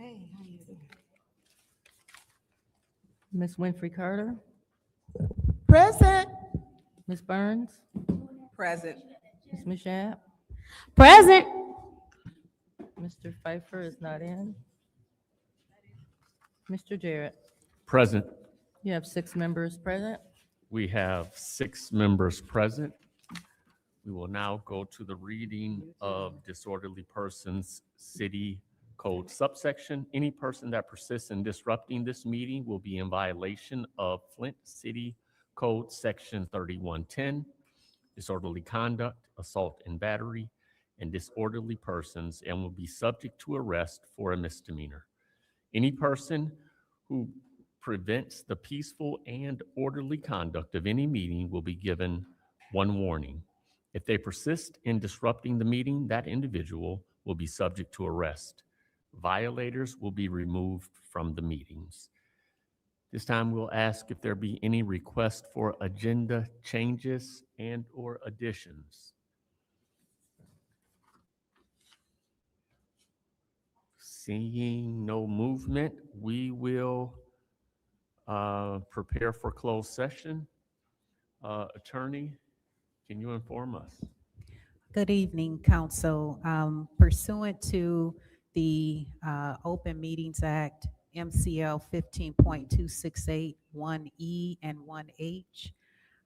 Hey, how you doing? Ms. Winfrey Carter, Present. Ms. Burns, Present. Ms. Mashat, Present. Mr. Pfeiffer is not in. Mr. Jarrett, Present. you have 6 members present. We have 6 members present. We will now go to the reading of disorderly persons city code subsection. Any person that persists in disrupting this meeting will be in violation of Flint City Code Section 3110, disorderly conduct, assault and battery, and disorderly persons, and will be subject to arrest for a misdemeanor. Any person who prevents the peaceful and orderly conduct of any meeting will be given 1 warning. If they persist in disrupting the meeting, that individual will be subject to arrest. Violators will be removed from the meetings. This time we'll ask if there be any request for agenda changes and/or additions. Seeing no movement, we will prepare for closed session. Attorney, can you inform us? Good evening, Council. Pursuant to the Open Meetings Act, MCL 15.268, 1E and 1H,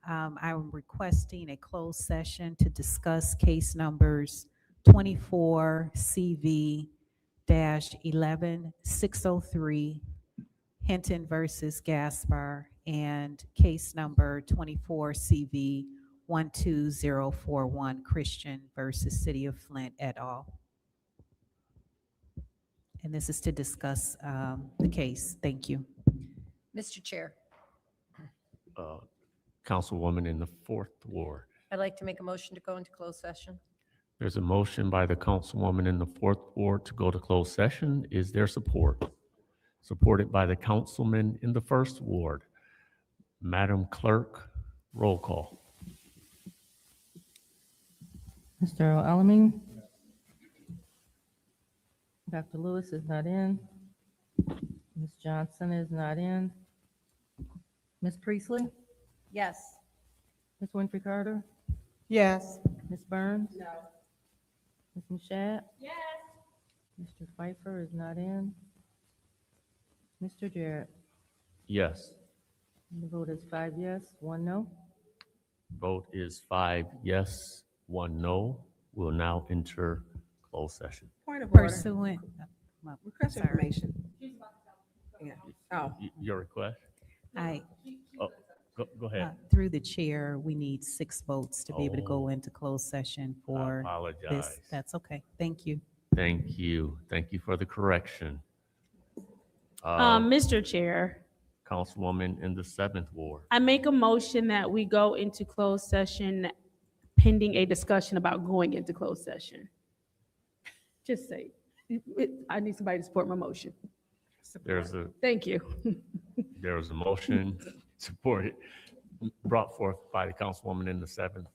I'm requesting a closed session to discuss case numbers 24 CV-11603, Hinton versus Gaspar, and case number 24 CV 12041, Christian versus City of Flint et al. And this is to discuss the case. Thank you. Mr. Chair, Councilwoman in the 4th Ward. I'd like to make a motion to go into closed session. There's a motion by the councilwoman in the 4th Ward to go to closed session. Is there support? Supported by the councilman in the 1st Ward. Madam Clerk, roll call. Mr. Alamin, Dr. Lewis is not in. Ms. Johnson is not in. Ms. Priestley, Yes. Ms. Winfrey Carter, Yes. Ms. Burns? No. Ms. Mashat? Yes. Mr. Pfeiffer is not in. Mr. Jarrett? Yes. The vote is 5 yes, 1 no. Vote is 5 yes, 1 no. We'll now enter closed session. Point of order. Pursuant. Request Sorry. information. Yeah. Oh, Your request? Oh, Go ahead. through the chair, we need 6 votes to be able to go Oh. into closed session I for apologize. this. That's okay. Thank you. Thank you. Thank you for the correction. Mr. Chair, Councilwoman in the 7th Ward. I make a motion that we go into closed session pending a discussion about going into closed session. Just say, I need somebody to support my motion. There's a Thank you. motion supported, brought forth by the councilwoman in the 7th,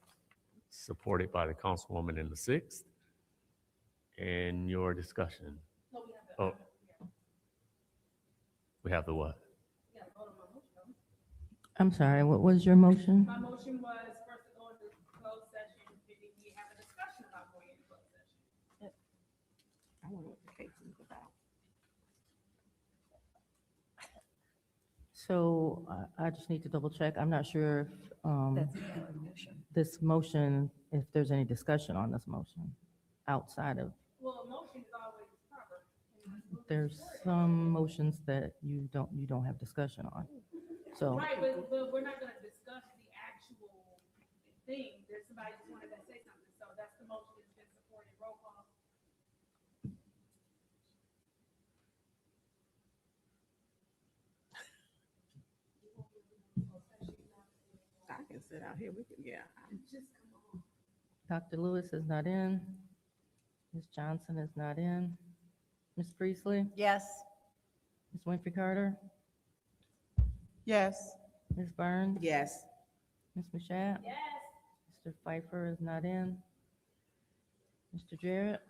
supported by the councilwoman in the 6th. And your discussion. Oh. We have the what? I'm sorry, what was your motion? My motion was first to go into closed session, pending we have a discussion about going into closed session. I wonder what the case is about. So I just need to double check. I'm not sure if this motion, if there's any discussion on this motion outside of, Well, a motion is always proper. there's some motions that you don't have discussion on. So, Right, but we're not gonna discuss the actual thing. There's somebody just wanted to say something, so that's the motion that's been supported. Roll call. I can sit out here. We can, yeah. Dr. Lewis is not in. Ms. Johnson is not in. Ms. Priestley? Yes. Ms. Winfrey Carter? Yes. Ms. Burns? Yes. Ms. Mashat? Yes. Mr. Pfeiffer is not in. Mr. Jarrett?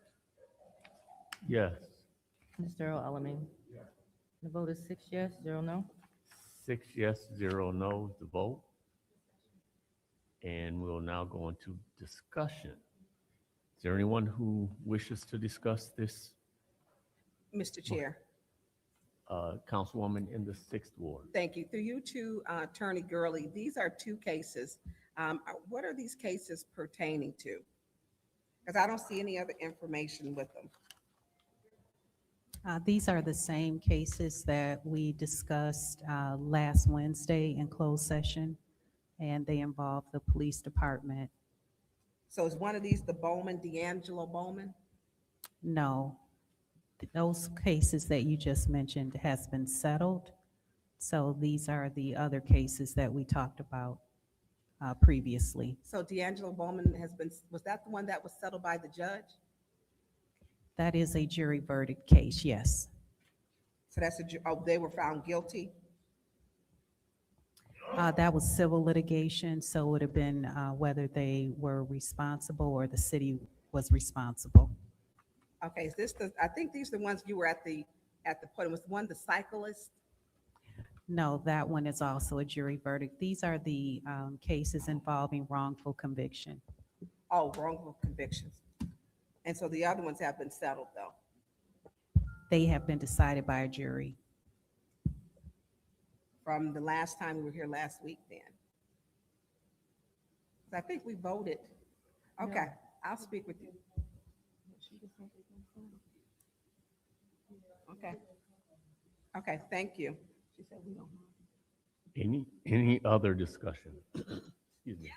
Yes. Mr. Earl Alamin. The vote is 6 yes, 0 no. 6 yes, 0 no is the vote. And we'll now go into discussion. Is there anyone who wishes to discuss this? Mr. Chair, Councilwoman in the 6th Ward. thank you. Through you to Attorney Gurley, these are two cases. What are these cases pertaining to? Because I don't see any other information with them. These are the same cases that we discussed last Wednesday in closed session, and they involve the police department. So is one of these the Bowman, D'Angelo Bowman? No, those cases that you just mentioned has been settled. So these are the other cases that we talked about previously. So D'Angelo Bowman was that the one that was settled by the judge? That is a jury verdict case, yes. So they were found guilty? That was civil litigation, so it would have been whether they were responsible or the city was responsible. Okay, I think these are the ones you were at the point, was one the cyclist? No, that one is also a jury verdict. These are the cases involving wrongful conviction. Oh, wrongful convictions. And so the other ones have been settled, though? They have been decided by a jury. From the last time we were here last week then? 'Cause I think we voted. Okay, I'll speak with you. Okay. Okay, thank you. She said we don't mind. Any other discussion? Excuse me.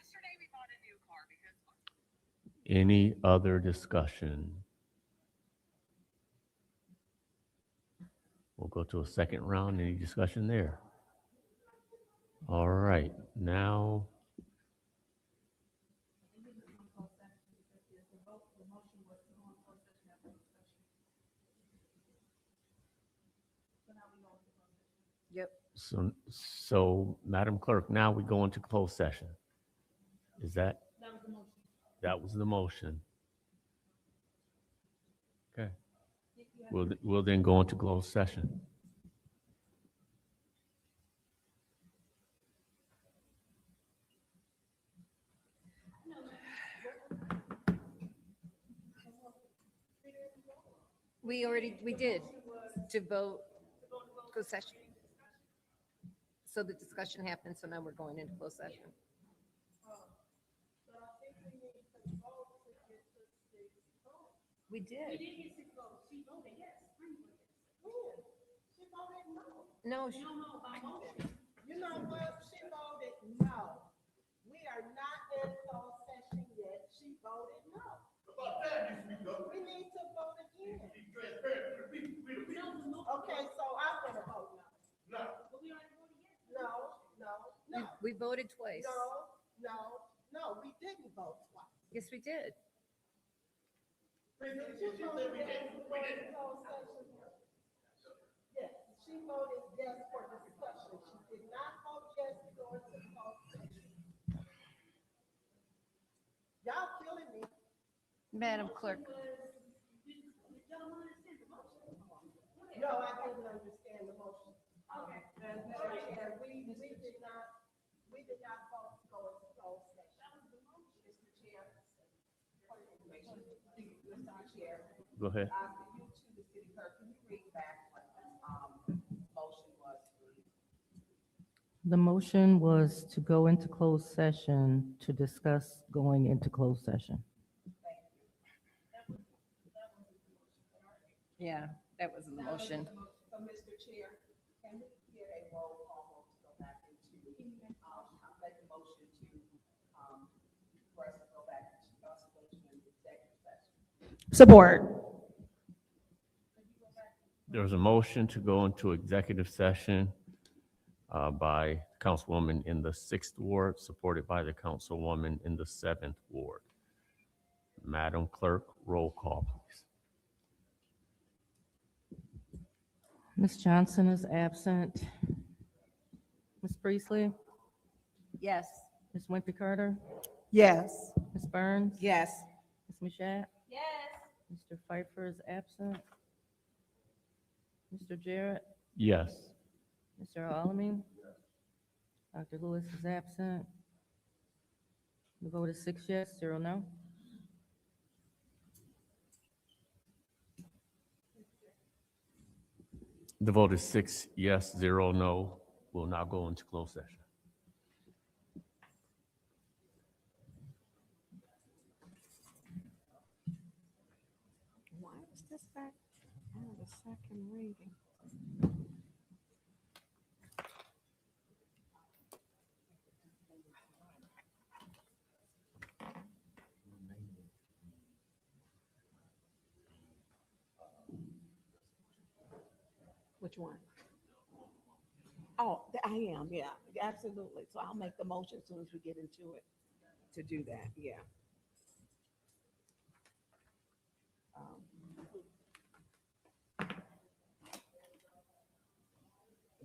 Any other discussion? We'll go to a second round. Any discussion there? All right, now. Yep. So Madam Clerk, now we go into closed session. Is that? That was the motion. Okay. We'll then go into closed session. We did to vote, closed session. So the discussion happened, so now we're going into closed session. We did. No. You know what? She voted no. We are not in closed session yet. She voted no. We need to vote again. Okay, so I'm gonna vote no. No. We voted twice. No, we didn't vote twice. Yes, we did. Yes, she voted yes for discussion. She did not vote yes to go into closed session. Y'all killing me. Madam Clerk. No, I didn't understand the motion. Okay. We did not vote to go into closed session. Mr. Chair. Mr. Chair. Go ahead. You to the city clerk, can you read back what motion was, please? The motion was to go into closed session to discuss going into closed session. Yeah, that was the motion. So, Mr. Chair, can we get a roll call vote to go back into, make a motion for us to go back into executive session? Support. There's a motion to go into executive session by Councilwoman in the 6th Ward, supported by the Councilwoman in the 7th Ward. Madam Clerk, roll call, please. Ms. Johnson is absent. Ms. Priestley? Yes. Ms. Wimpy Carter? Yes. Ms. Burns? Yes. Ms. Mashat? Yes. Mr. Pfeiffer is absent. Mr. Jarrett, Yes. Mr. Alamin. Dr. Lewis is absent. The vote is 6 yes, 0 no. The vote is 6 yes, 0 no. We'll now go into closed session. Why is this back on the second reading? Which one? Oh, I am, yeah, absolutely. So I'll make the motion as soon as we get into it to do that, yeah. Um,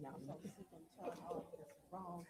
Now, so this is gonna turn off this wrong.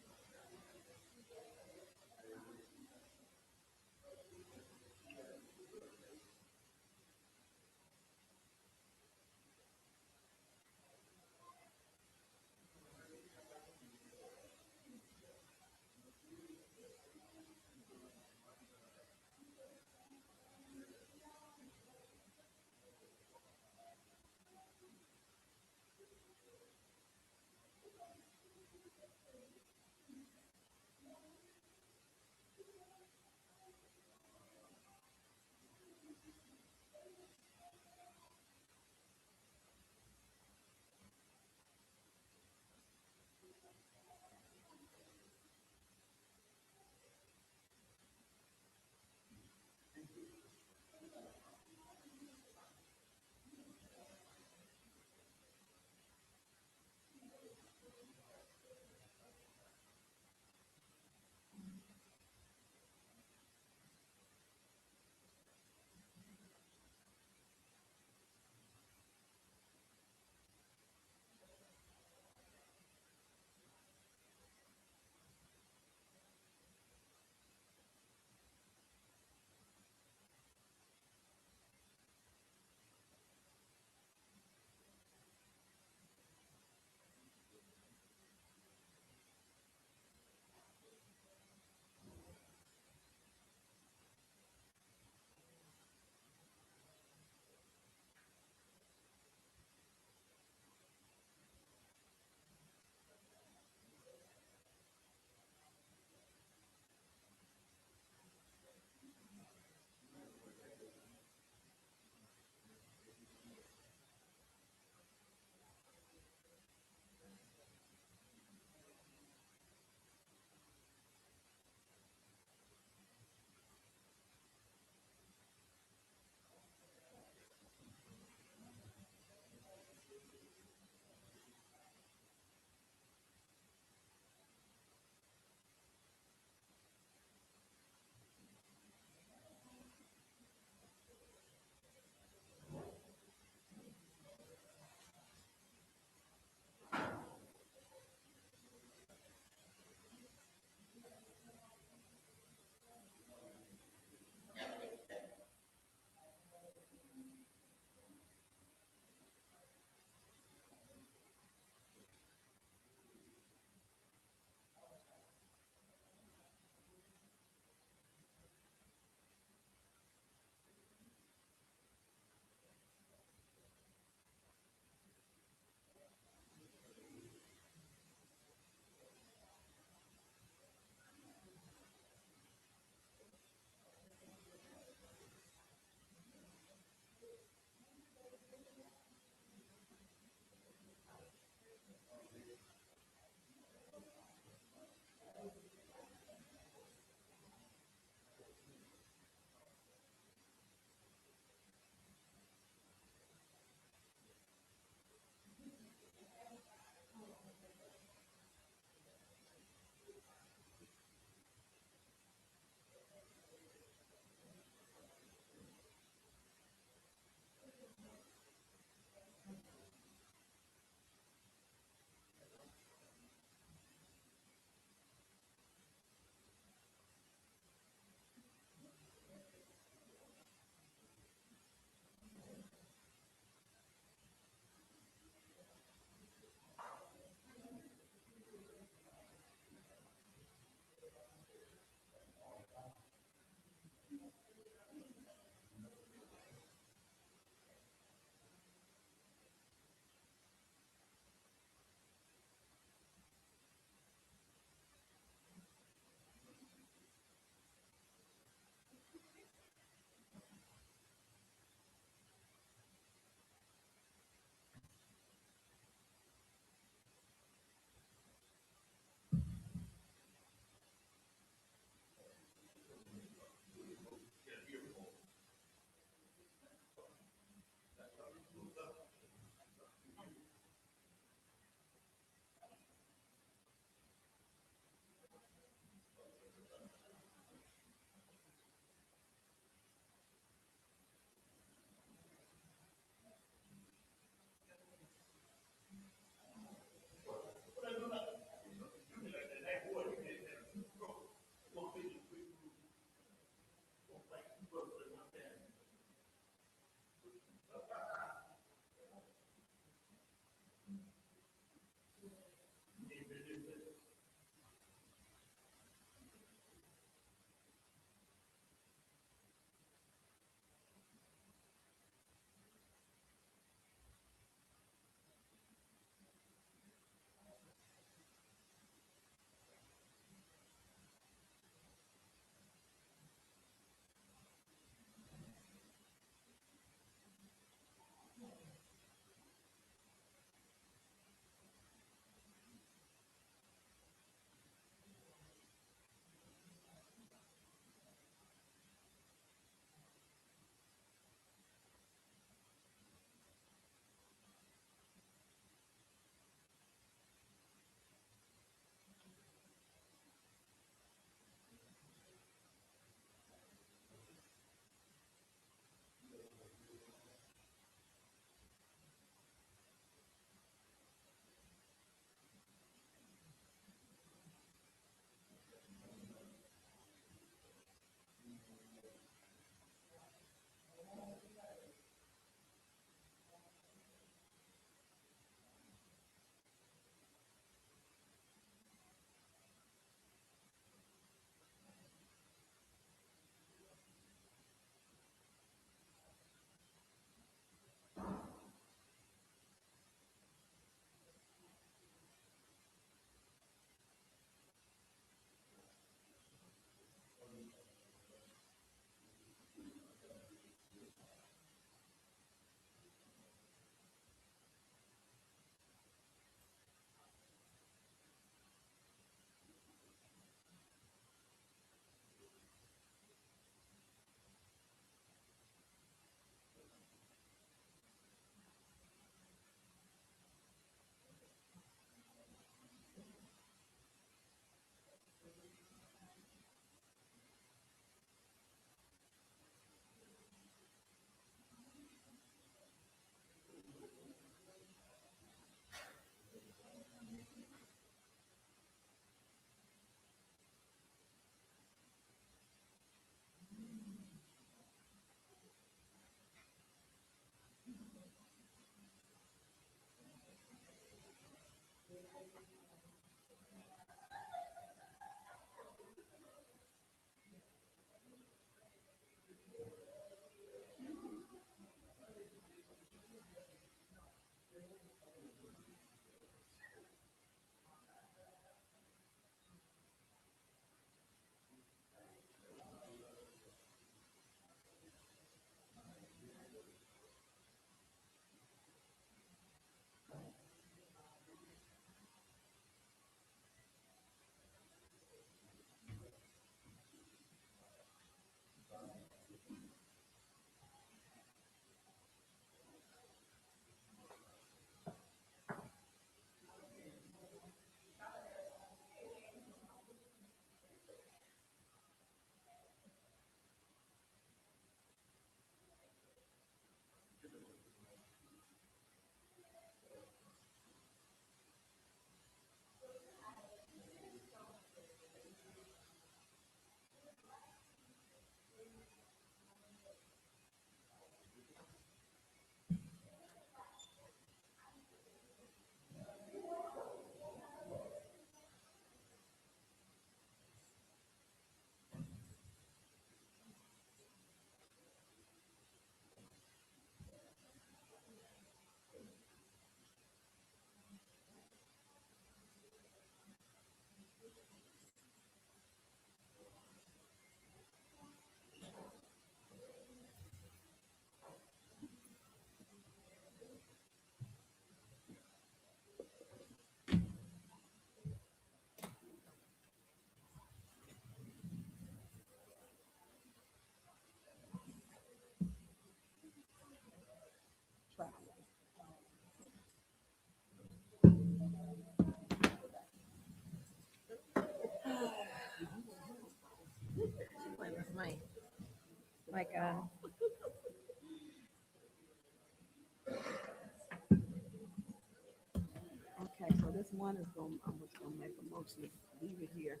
this one is gonna, I'm just gonna make a motion to leave it here.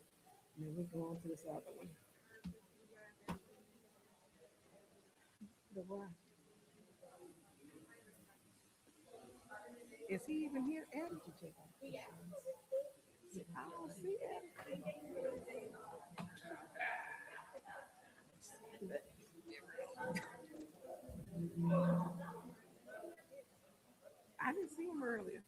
And then we go on to this other one. The what? Is he even here? Ed? Did you check on? I don't see Ed. I didn't see him earlier.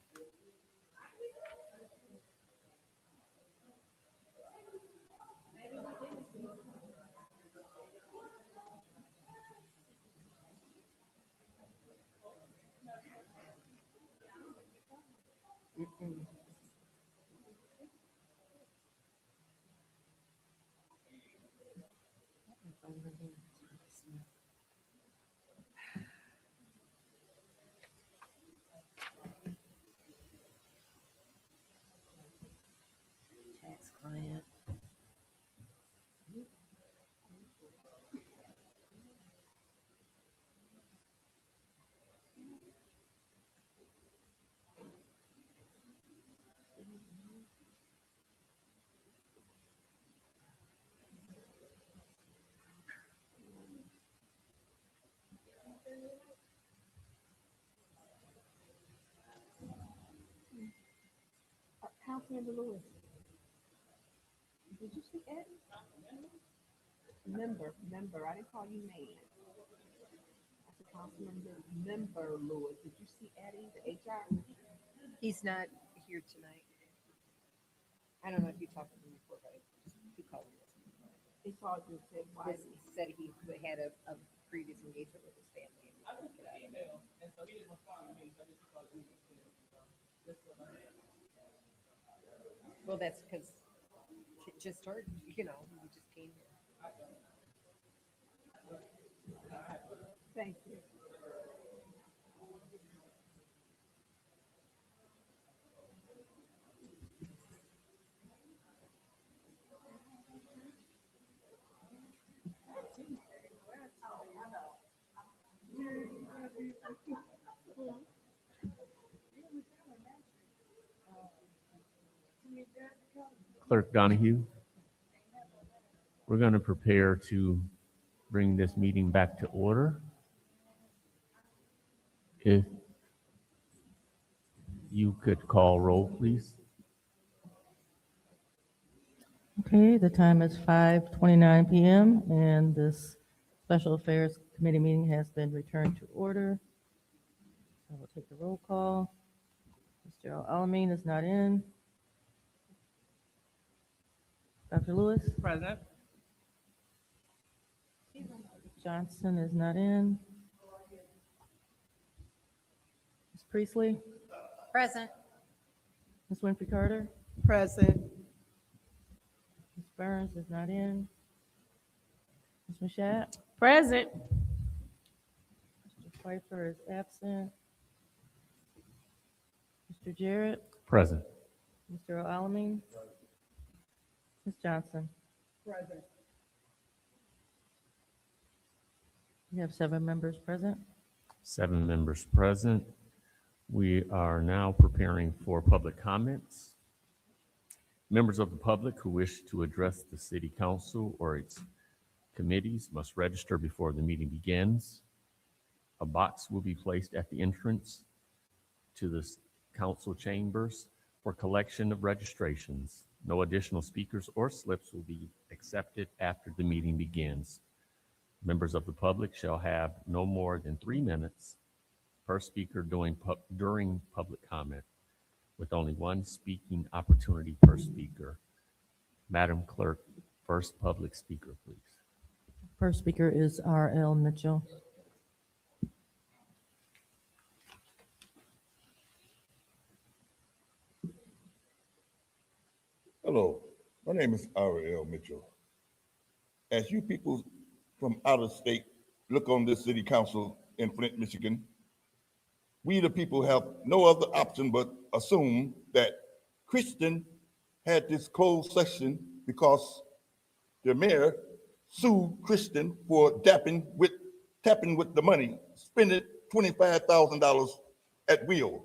Tax client. Councilmember Lewis. Did you see Ed? Member, I didn't call you man. I said Councilmember Lewis. Did you see Eddie, the HR? He's not here tonight. I don't know if you talked to him before, but he called me. He called you and said, why? He said he had a previous engagement with his family. Well, that's because it just started, you know, we just came here. Thank you. Clerk Donahue, we're going to prepare to bring this meeting back to order. If you could call roll, please. Okay, the time is 5:29 PM, and this Special Affairs Committee meeting has been returned to order. I will take the roll call. Mr. Alamin is not in. Dr. Lewis? Present. Johnson is not in. Ms. Priestley? Present. Ms. Winfrey Carter? Present. Ms. Burns is not in. Ms. Mashat? Present. Mr. Pfeiffer is absent. Mr. Jarrett? Present. Mr. Alamin? Ms. Johnson? Present. We have 7 members present. 7 members present. We are now preparing for public comments. Members of the public who wish to address the city council or its committees must register before the meeting begins. A box will be placed at the entrance to the council chambers for collection of registrations. No additional speakers or slips will be accepted after the meeting begins. Members of the public shall have no more than 3 minutes per speaker during public comment, with only 1 speaking opportunity per speaker. Madam Clerk, first public speaker, please. First speaker is R.L. Mitchell. Hello, my name is R.L. Mitchell. As you people from out of state look on this city council in Flint, Michigan, we the people have no other option but assume that Christian had this closed session because the mayor sued Christian for tapping with the money, spending $25,000 at will.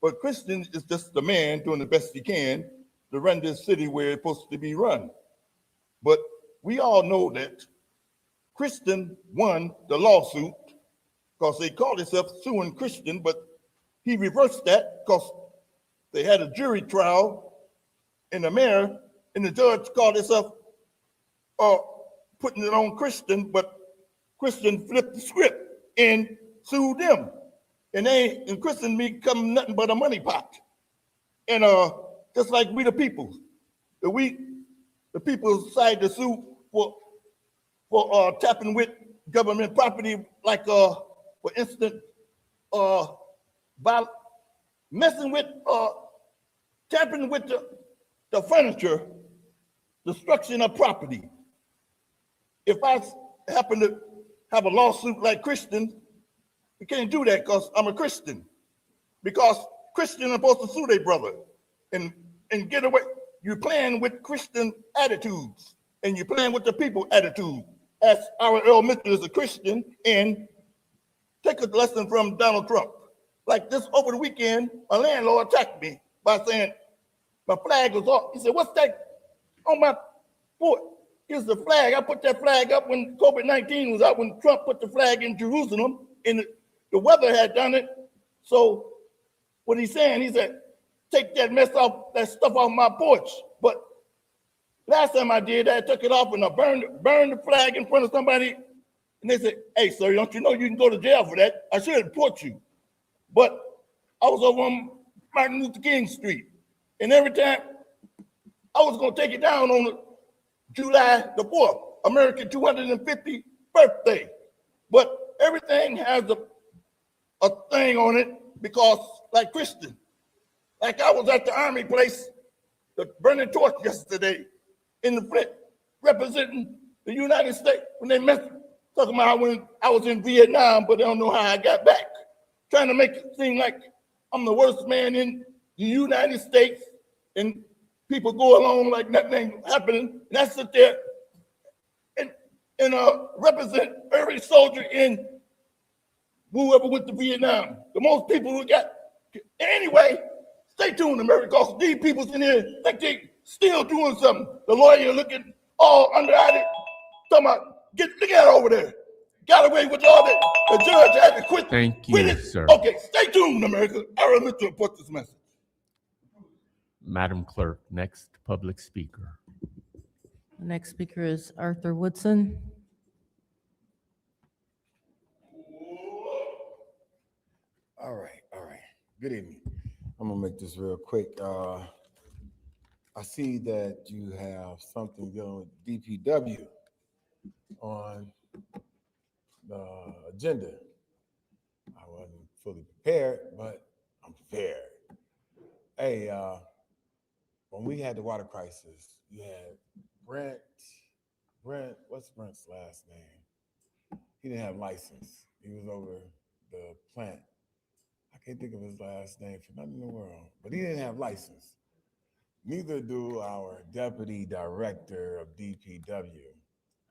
But Christian is just the man doing the best he can to run this city where it's supposed to be run. But we all know that Christian won the lawsuit because they called themselves suing Christian, but he reversed that because they had a jury trial and the mayor and the judge called himself putting it on Christian, but Christian flipped the script and sued them. And Christian become nothing but a money pot. And just like we the people, the people decide to sue for tapping with government property, like for instance, by messing with tampering with the furniture, destruction of property. If I happen to have a lawsuit like Christian, you can't do that because I'm a Christian. Because Christians are supposed to sue their brother and get away. You're playing with Christian attitudes and you're playing with the people attitude. As our Earl Mitchell is a Christian, and take a lesson from Donald Trump. Like this over the weekend, a landlord attacked me by saying my flag was off. He said, "What's that on my porch?" Here's the flag. I put that flag up when COVID-19 was out, when Trump put the flag in Jerusalem, and the weather had done it. So what he's saying, he said, take that stuff off my porch. But last time I did that, I took it off and I burned the flag in front of somebody. And they said, "Hey, sir, don't you know you can go to jail for that? I should report you." But I was over on Martin Luther King Street. And every time I was going to take it down on July the 4th, American 250th birthday. But everything has a thing on it because, like Christian, like I was at the Army place, the burning torch yesterday in the Flint, representing the United States when they talking about when I was in Vietnam, but they don't know how I got back. Trying to make it seem like I'm the worst man in the United States, and people go along like nothing happening. And I sit there and represent every soldier in whoever went to Vietnam. The most people who got. Anyway, stay tuned, America, because these people's in here think they still doing something. The lawyer looking all under-eyed, talking about, look at it over there. Got away with all that. The judge had to quit. Thank quit you, it. sir. Okay, stay tuned, America. I remember to report this message. Madam Clerk, next public speaker. The next speaker is Arthur Woodson. All right. Good evening. I'm gonna make this real quick. I see that you have something dealing with DPW on the agenda. I wasn't fully prepared, but I'm prepared. Hey, when we had the water crisis, you had Brent, what's Brent's last name? He didn't have license. He was over the plant. I can't think of his last name for nothing in the world, but he didn't have license. Neither do our deputy director of DPW.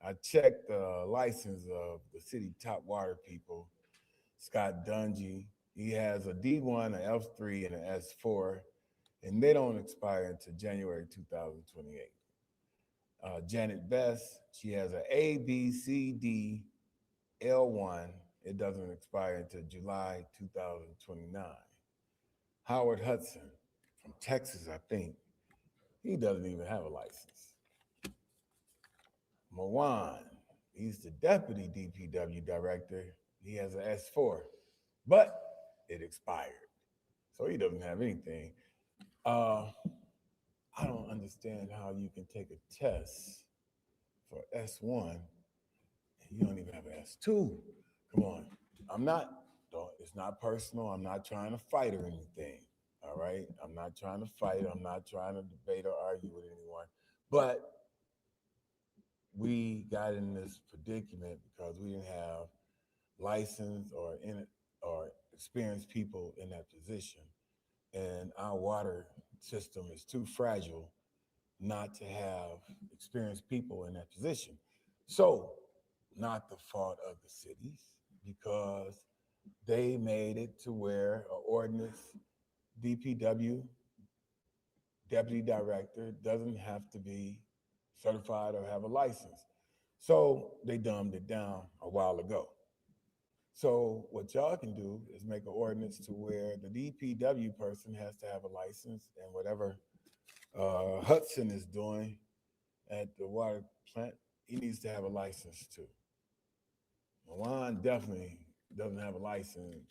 I checked the license of the city top water people, Scott Dungy. He has a D1, an F3, and an S4, and they don't expire until January 2028. Janet Best, she has an A, B, C, D, L1. It doesn't expire until July 2029. Howard Hudson from Texas, I think. He doesn't even have a license. Mawan, he's the deputy DPW director. He has an S4, but it expired. So he doesn't have anything. I don't understand how you can take a test for S1 and you don't even have an S2. Come on. It's not personal. I'm not trying to fight or anything. All right. I'm not trying to fight. I'm not trying to debate or argue with anyone. But we got in this predicament because we didn't have licensed or experienced people in that position. And our water system is too fragile not to have experienced people in that position. So, not the fault of the cities, because they made it to where an ordinance DPW deputy director doesn't have to be certified or have a license. So they dumbed it down a while ago. So what y'all can do is make an ordinance to where the DPW person has to have a license, and whatever Hudson is doing at the water plant, he needs to have a license too. Juan definitely doesn't have a license,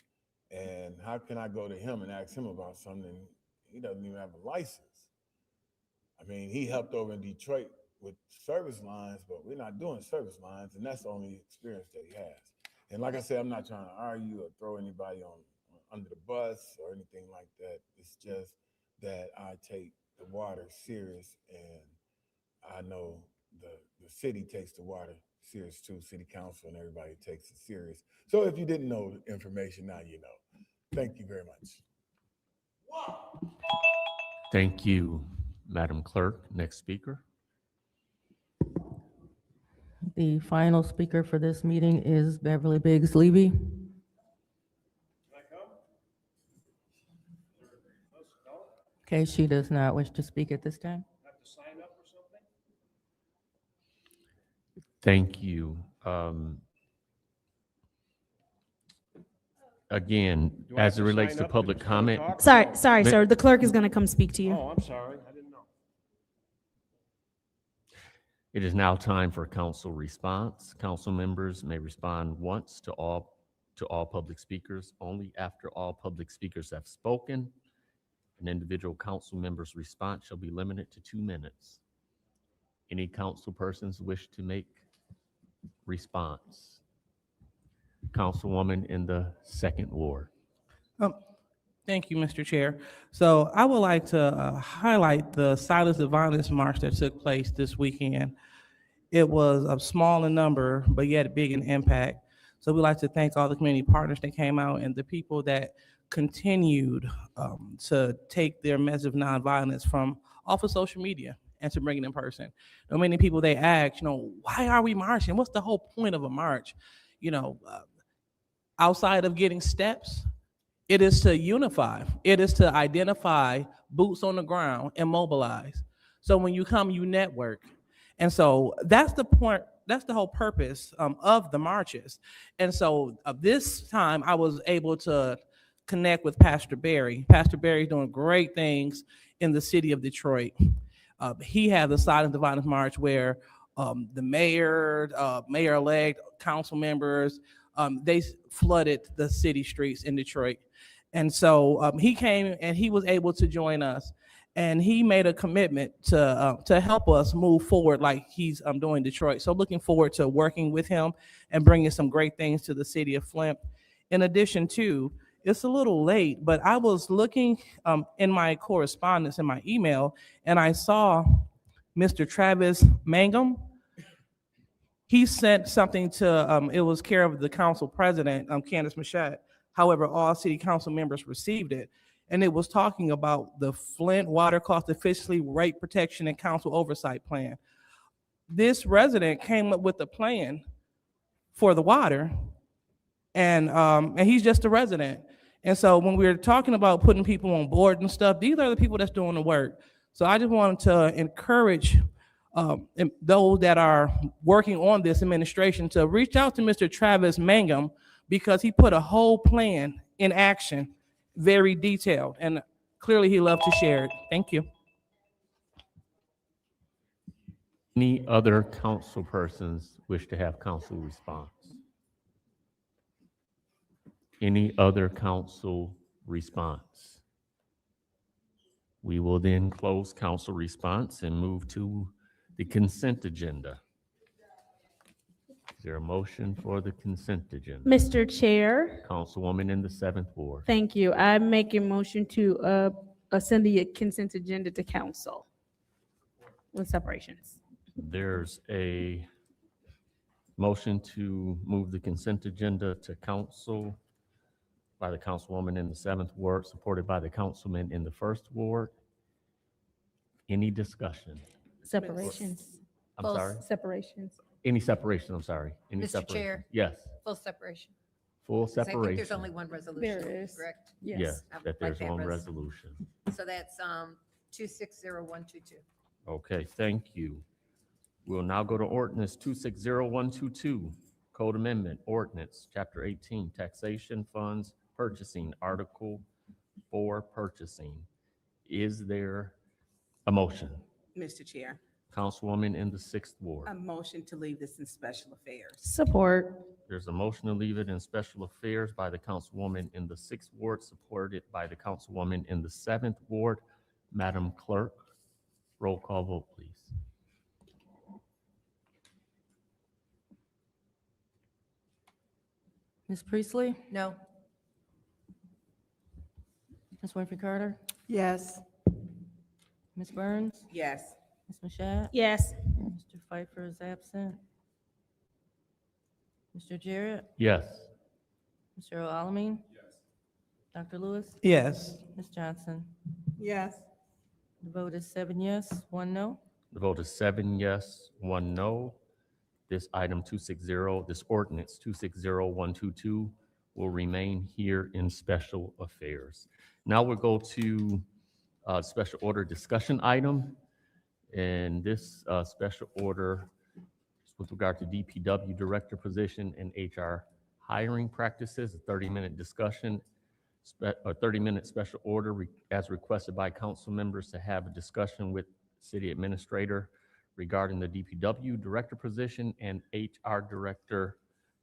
and how can I go to him and ask him about something? He doesn't even have a license. I mean, he helped over in Detroit with service lines, but we're not doing service lines, and that's the only experience that he has. And like I said, I'm not trying to argue or throw anybody on under the bus or anything like that. It's just that I take the water serious, and I know the city takes the water serious too. City council and everybody takes it serious. So if you didn't know the information, now you know. Thank you very much. Thank you, Madam Clerk. Next speaker. The final speaker for this meeting is Beverly Biggs Levy. Okay, she does not wish to speak at this time. Thank you. Again, Do I have as it to relates sign to up public to comment, talk? Sorry, Ma- sir. The clerk is going to come speak to you. Oh, I'm sorry, I didn't know. it is now time for council response. Council members may respond once to all public speakers. Only after all public speakers have spoken, an individual council member's response shall be limited to 2 minutes. Any council persons wish to make response? Councilwoman in the 2nd Ward. Thank you, Mr. Chair. So I would like to highlight the Silence of Violence March that took place this weekend. It was a small in number, but yet big in impact. So we'd like to thank all the community partners that came out and the people that continued to take their message of nonviolence from off of social media and to bring it in person. You know, many people, they ask, why are we marching? What's the whole point of a march? Outside of getting steps, it is to unify. It is to identify boots on the ground and mobilize. So when you come, you network. And so that's the point, that's the whole purpose of the marches. And so this time I was able to connect with Pastor Barry. Pastor Barry is doing great things in the city of Detroit. He had the Silence of Violence March where the mayor, mayor-elect, council members, they flooded the city streets in Detroit. And so he came and he was able to join us, and he made a commitment to help us move forward like he's doing Detroit. So looking forward to working with him and bringing some great things to the city of Flint. In addition to, it's a little late, but I was looking in my correspondence, in my email, and I saw Mr. Travis Mangum. He sent something to, it was care of the council president, Candace Machat. However, all city council members received it. And it was talking about the Flint Water Cost Efficiency Rate Protection and Council Oversight Plan. This resident came up with a plan for the water, and he's just a resident. And so when we're talking about putting people on board and stuff, these are the people that's doing the work. So I just wanted to encourage those that are working on this administration to reach out to Mr. Travis Mangum, because he put a whole plan in action, very detailed, and clearly he loved to share it. Thank you. Any other council persons wish to have council response? Any other council response? We will then close council response and move to the consent agenda. Is there a motion for the consent agenda? Mr. Chair, Councilwoman in the 7th Ward. thank you. I make a motion to send the consent agenda to council with separations. There's a motion to move the consent agenda to council by the councilwoman in the 7th Ward, supported by the councilman in the 1st Ward. Any discussion? Separations. I'm Both. sorry? Separations. Any separation, I'm sorry. Any Mr. separation? Chair. Yes. Full separation. Full 'Cause I think there's separation. only one resolution, There is. correct? Yes, Yes. I would that like there's that one res- resolution. So that's 260122. Okay, thank you. We'll now go to ordinance 260122, Code Amendment, Ordinance, Chapter 18, Taxation Funds, Purchasing, Article 4, Purchasing. Is there a motion? Mr. Chair, Councilwoman in the 6th Ward. a motion to leave this in special affairs. Support. There's a motion to leave it in Special Affairs by the Councilwoman in the 6th Ward, supported by the Councilwoman in the 7th Ward. Madam Clerk, roll call vote, please. Ms. Priestley? No. Ms. Winfrey Carter? Yes. Ms. Burns? Yes. Ms. Mashat? Yes. Mr. Pfeiffer is absent. Mr. Jarrett? Yes. Mr. Alamin? Yes. Dr. Lewis? Yes. Ms. Johnson? Yes. The vote is 7 yes, 1 no. The vote is 7 yes, 1 no. This this ordinance 260122 will remain here in Special Affairs. Now we'll go to special order discussion item. And this special order is with regard to DPW director position and HR hiring practices, a 30-minute discussion, a 30-minute special order as requested by council members to have a discussion with city administrator regarding the DPW director position and HR director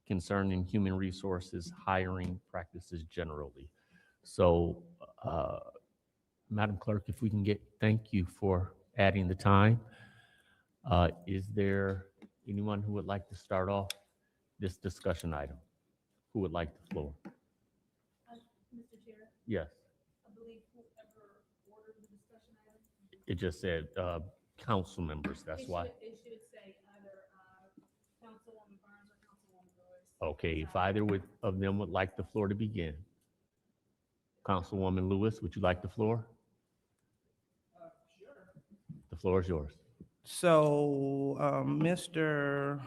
concerning human resources hiring practices generally. So, Madam Clerk, if we can thank you for adding the time. Is there anyone who would like to start off this discussion item? Who would like the floor? Mr. Chair, Yes, I believe whoever ordered the discussion item. it just said council members, that's why. It should say either Councilwoman Burns or Councilwoman Lewis. Okay, if either of them would like the floor to begin. Councilwoman Lewis, would you like the floor? Sure. The floor is yours. So, Mr.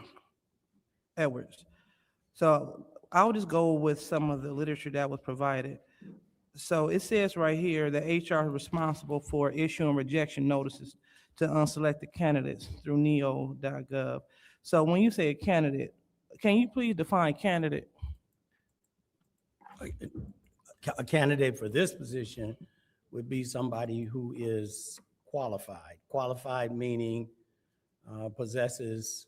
Edwards, so I'll just go with some of the literature that was provided. So it says right here that HR is responsible for issuing rejection notices to unselected candidates through neo.gov. So when you say a candidate, can you please define candidate? A candidate for this position would be somebody who is qualified. Qualified meaning possesses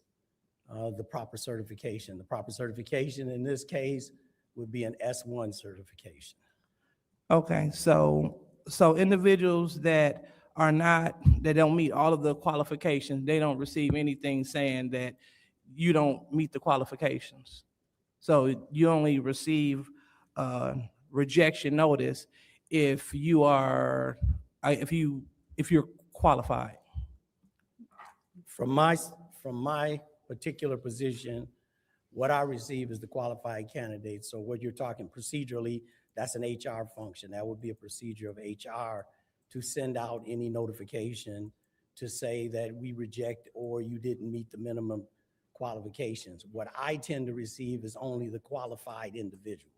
the proper certification. The proper certification in this case would be an S1 certification. Okay, so individuals that don't meet all of the qualifications, they don't receive anything saying that you don't meet the qualifications. So you only receive rejection notice if you're qualified. From my particular position, what I receive is the qualified candidate. So what you're talking procedurally, that's an HR function. That would be a procedure of HR to send out any notification to say that we reject or you didn't meet the minimum qualifications. What I tend to receive is only the qualified individuals.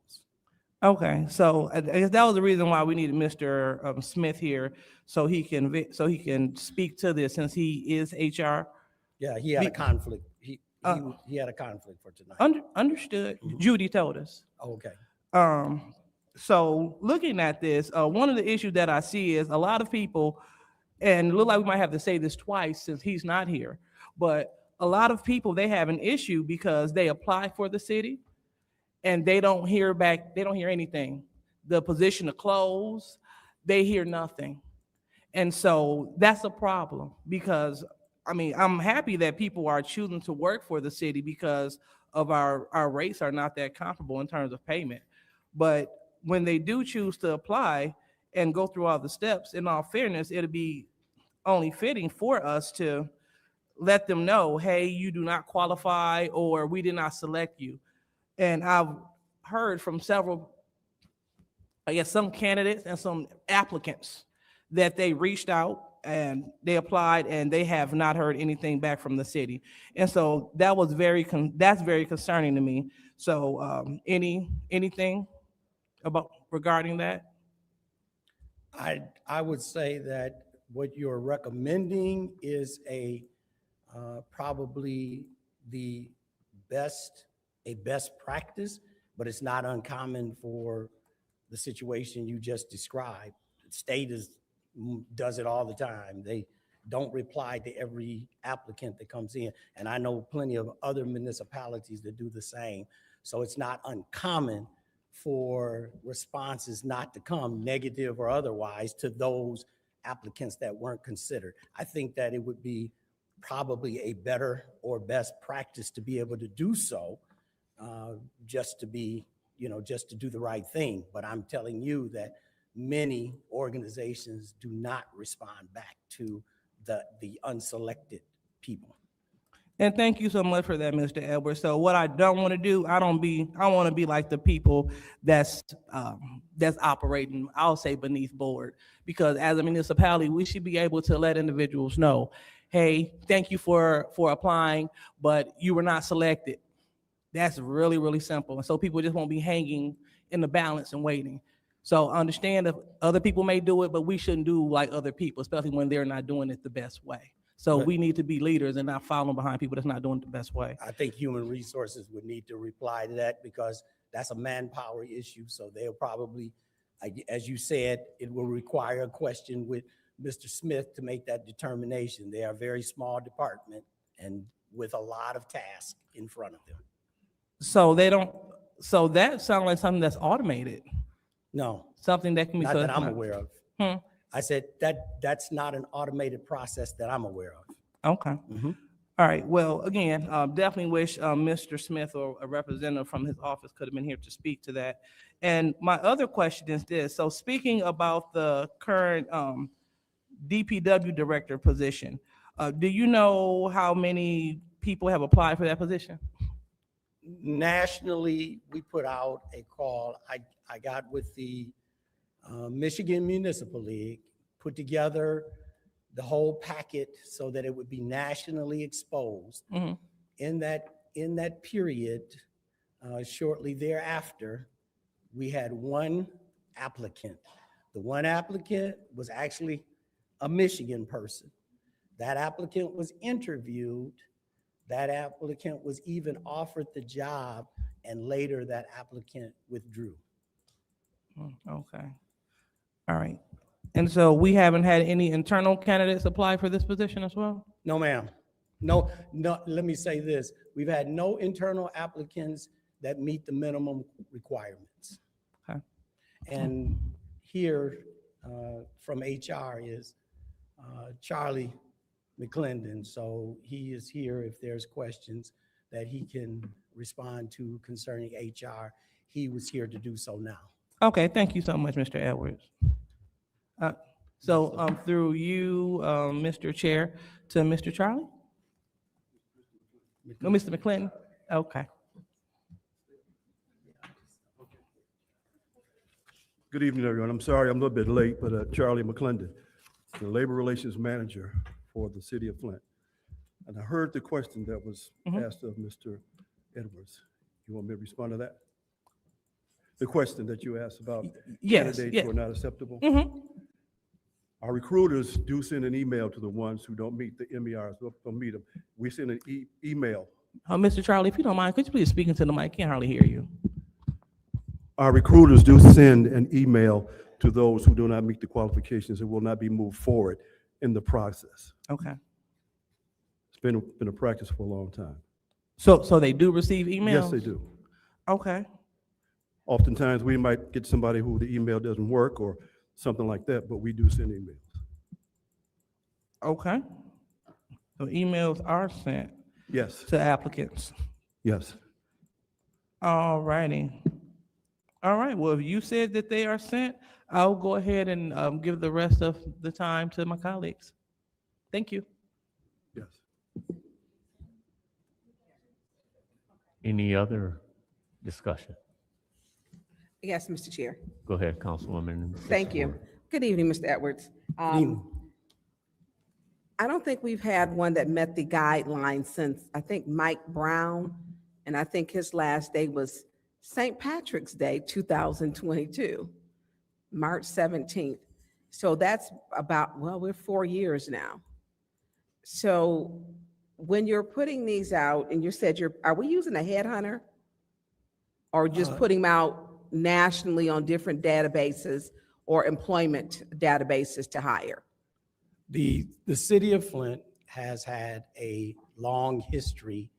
Okay, so I guess that was the reason why we needed Mr. Smith here, so he can speak to this since he is HR. Yeah, he had a conflict. He had a conflict for tonight. Understood. Mhm. Judy told us. Okay. So looking at this, one of the issues that I see is a lot of people, and it looks like we might have to say this twice since he's not here, but a lot of people, they have an issue because they apply for the city and they don't hear back, they don't hear anything. The position to close, they hear nothing. And so that's a problem because, I mean, I'm happy that people are choosing to work for the city because of our rates are not that comparable in terms of payment. But when they do choose to apply and go through all the steps, in all fairness, it'll be only fitting for us to let them know, hey, you do not qualify or we did not select you. And I've heard from several, I guess some candidates and some applicants that they reached out and they applied and they have not heard anything back from the city. And so that was that's very concerning to me. So anything about regarding that? I would say that what you're recommending is probably a best practice, but it's not uncommon for the situation you just described. The state does it all the time. They don't reply to every applicant that comes in. And I know plenty of other municipalities that do the same. So it's not uncommon for responses not to come, negative or otherwise, to those applicants that weren't considered. I think that it would be probably a better or best practice to be able to do so, just to do the right thing. But I'm telling you that many organizations do not respond back to the unselected people. And thank you so much for that, Mr. Edwards. So what I don't want to do, I want to be like the people that's operating, I'll say, beneath board. Because as a municipality, we should be able to let individuals know, hey, thank you for applying, but you were not selected. That's really, really simple. And so people just won't be hanging in the balance and waiting. So understand if other people may do it, but we shouldn't do like other people, especially when they're not doing it the best way. So Right. we need to be leaders and not following behind people that's not doing it the best way. I think human resources would need to reply to that because that's a manpower issue. So they'll probably, as you said, it will require a question with Mr. Smith to make that determination. They are a very small department and with a lot of tasks in front of them. So that sounds like something that's automated, No, something that can be. not that I'm aware of. Hmm. I said that's not an automated process that I'm aware of. Okay. Mhm. All right. Well, again, definitely wish Mr. Smith or a representative from his office could have been here to speak to that. And my other question is this. So speaking about the current DPW director position, do you know how many people have applied for that position? Nationally, we put out a call. I got with the Michigan Municipal League, put together the whole packet so that it would be nationally exposed. Mhm. In that period, shortly thereafter, we had one applicant. The one applicant was actually a Michigan person. That applicant was interviewed. That applicant was even offered the job, and later that applicant withdrew. Okay. All right. And so we haven't had any internal candidates apply for this position as well? No, ma'am. No, let me say this. We've had no internal applicants that meet the minimum requirements. Okay. And here from HR is Charlie McClendon. So he is here if there's questions that he can respond to concerning HR. He was here to do so now. Okay, thank you so much, Mr. Edwards. So through you, Mr. Chair, to Mr. Charlie? No, Mr. McClinton? Okay. Good evening, everyone. I'm sorry I'm a little bit late, but Charlie McClendon, the Labor Relations Manager for the City of Flint. And I heard the question that was asked of Mr. Edwards. You want me to respond to that? The question that you asked about Yes, candidates yeah. who are not acceptable? Mhm. Our recruiters do send an email to the ones who don't meet the MERs, don't meet them. We send an email. Mr. Charlie, if you don't mind, could you please speak into the mic? Can't hardly hear you. Our recruiters do send an email to those who do not meet the qualifications and will not be moved forward in the process. Okay. It's been a practice for a long time. So they do receive emails? Yes, they do. Okay. Oftentimes, we might get somebody who the email doesn't work or something like that, but we do send emails. Okay. So emails are sent Yes, to applicants. yes. All righty. All right, well, if you said that they are sent, I'll go ahead and give the rest of the time to my colleagues. Thank you. Yes. Any other discussion? Yes, Mr. Chair. Go ahead, Councilwoman. Thank you. Good evening, Mr. Edwards. I don't think we've had one that met the guidelines since, I think, Mike Brown, and I think his last day was St. Patrick's Day, 2022, March 17th. So that's about, well, we're 4 years now. So when you're putting these out, and you said are we using a headhunter? Or just putting them out nationally on different databases or employment databases to hire? The city of Flint has had a long history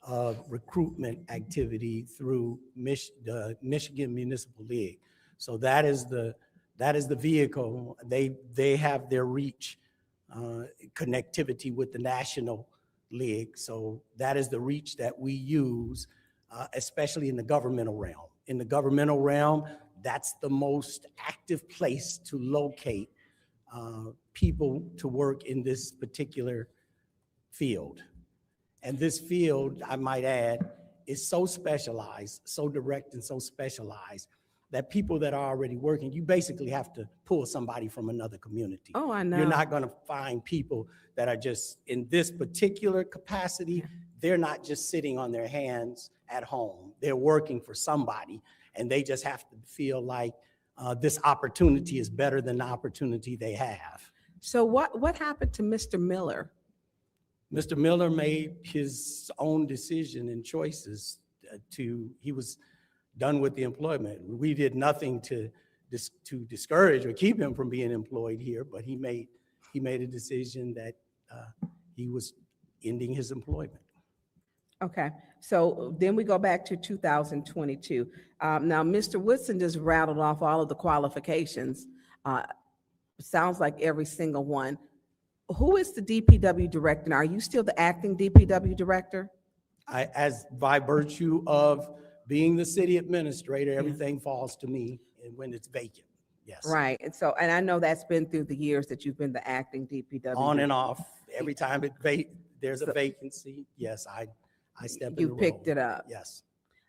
of recruitment activity through the Michigan Municipal League. So that is the vehicle. They have their reach, connectivity with the National League. So that is the reach that we use, especially in the governmental realm. In the governmental realm, that's the most active place to locate people to work in this particular field. And this field, I might add, is so specialized, so direct and so specialized that people that are already working, you basically have to pull somebody from another community. Oh, I know. You're not going to find people that are just in this particular capacity. They're not just sitting on their hands at home. They're working for somebody, and they just have to feel like this opportunity is better than the opportunity they have. So what happened to Mr. Miller? Mr. Miller made his own decision and choices he was done with the employment. We did nothing to discourage or keep him from being employed here, but he made a decision that he was ending his employment. Okay, so then we go back to 2022. Now, Mr. Woodson just rattled off all of the qualifications. Sounds like every single one. Who is the DPW director? Now, are you still the acting DPW director? As by virtue of being the city administrator, everything falls to me and when it's vacant, yes. Right, and I know that's been through the years that you've been the acting DPW. On and off, every time there's a vacancy, yes, I step in the role. You picked it up. Yes.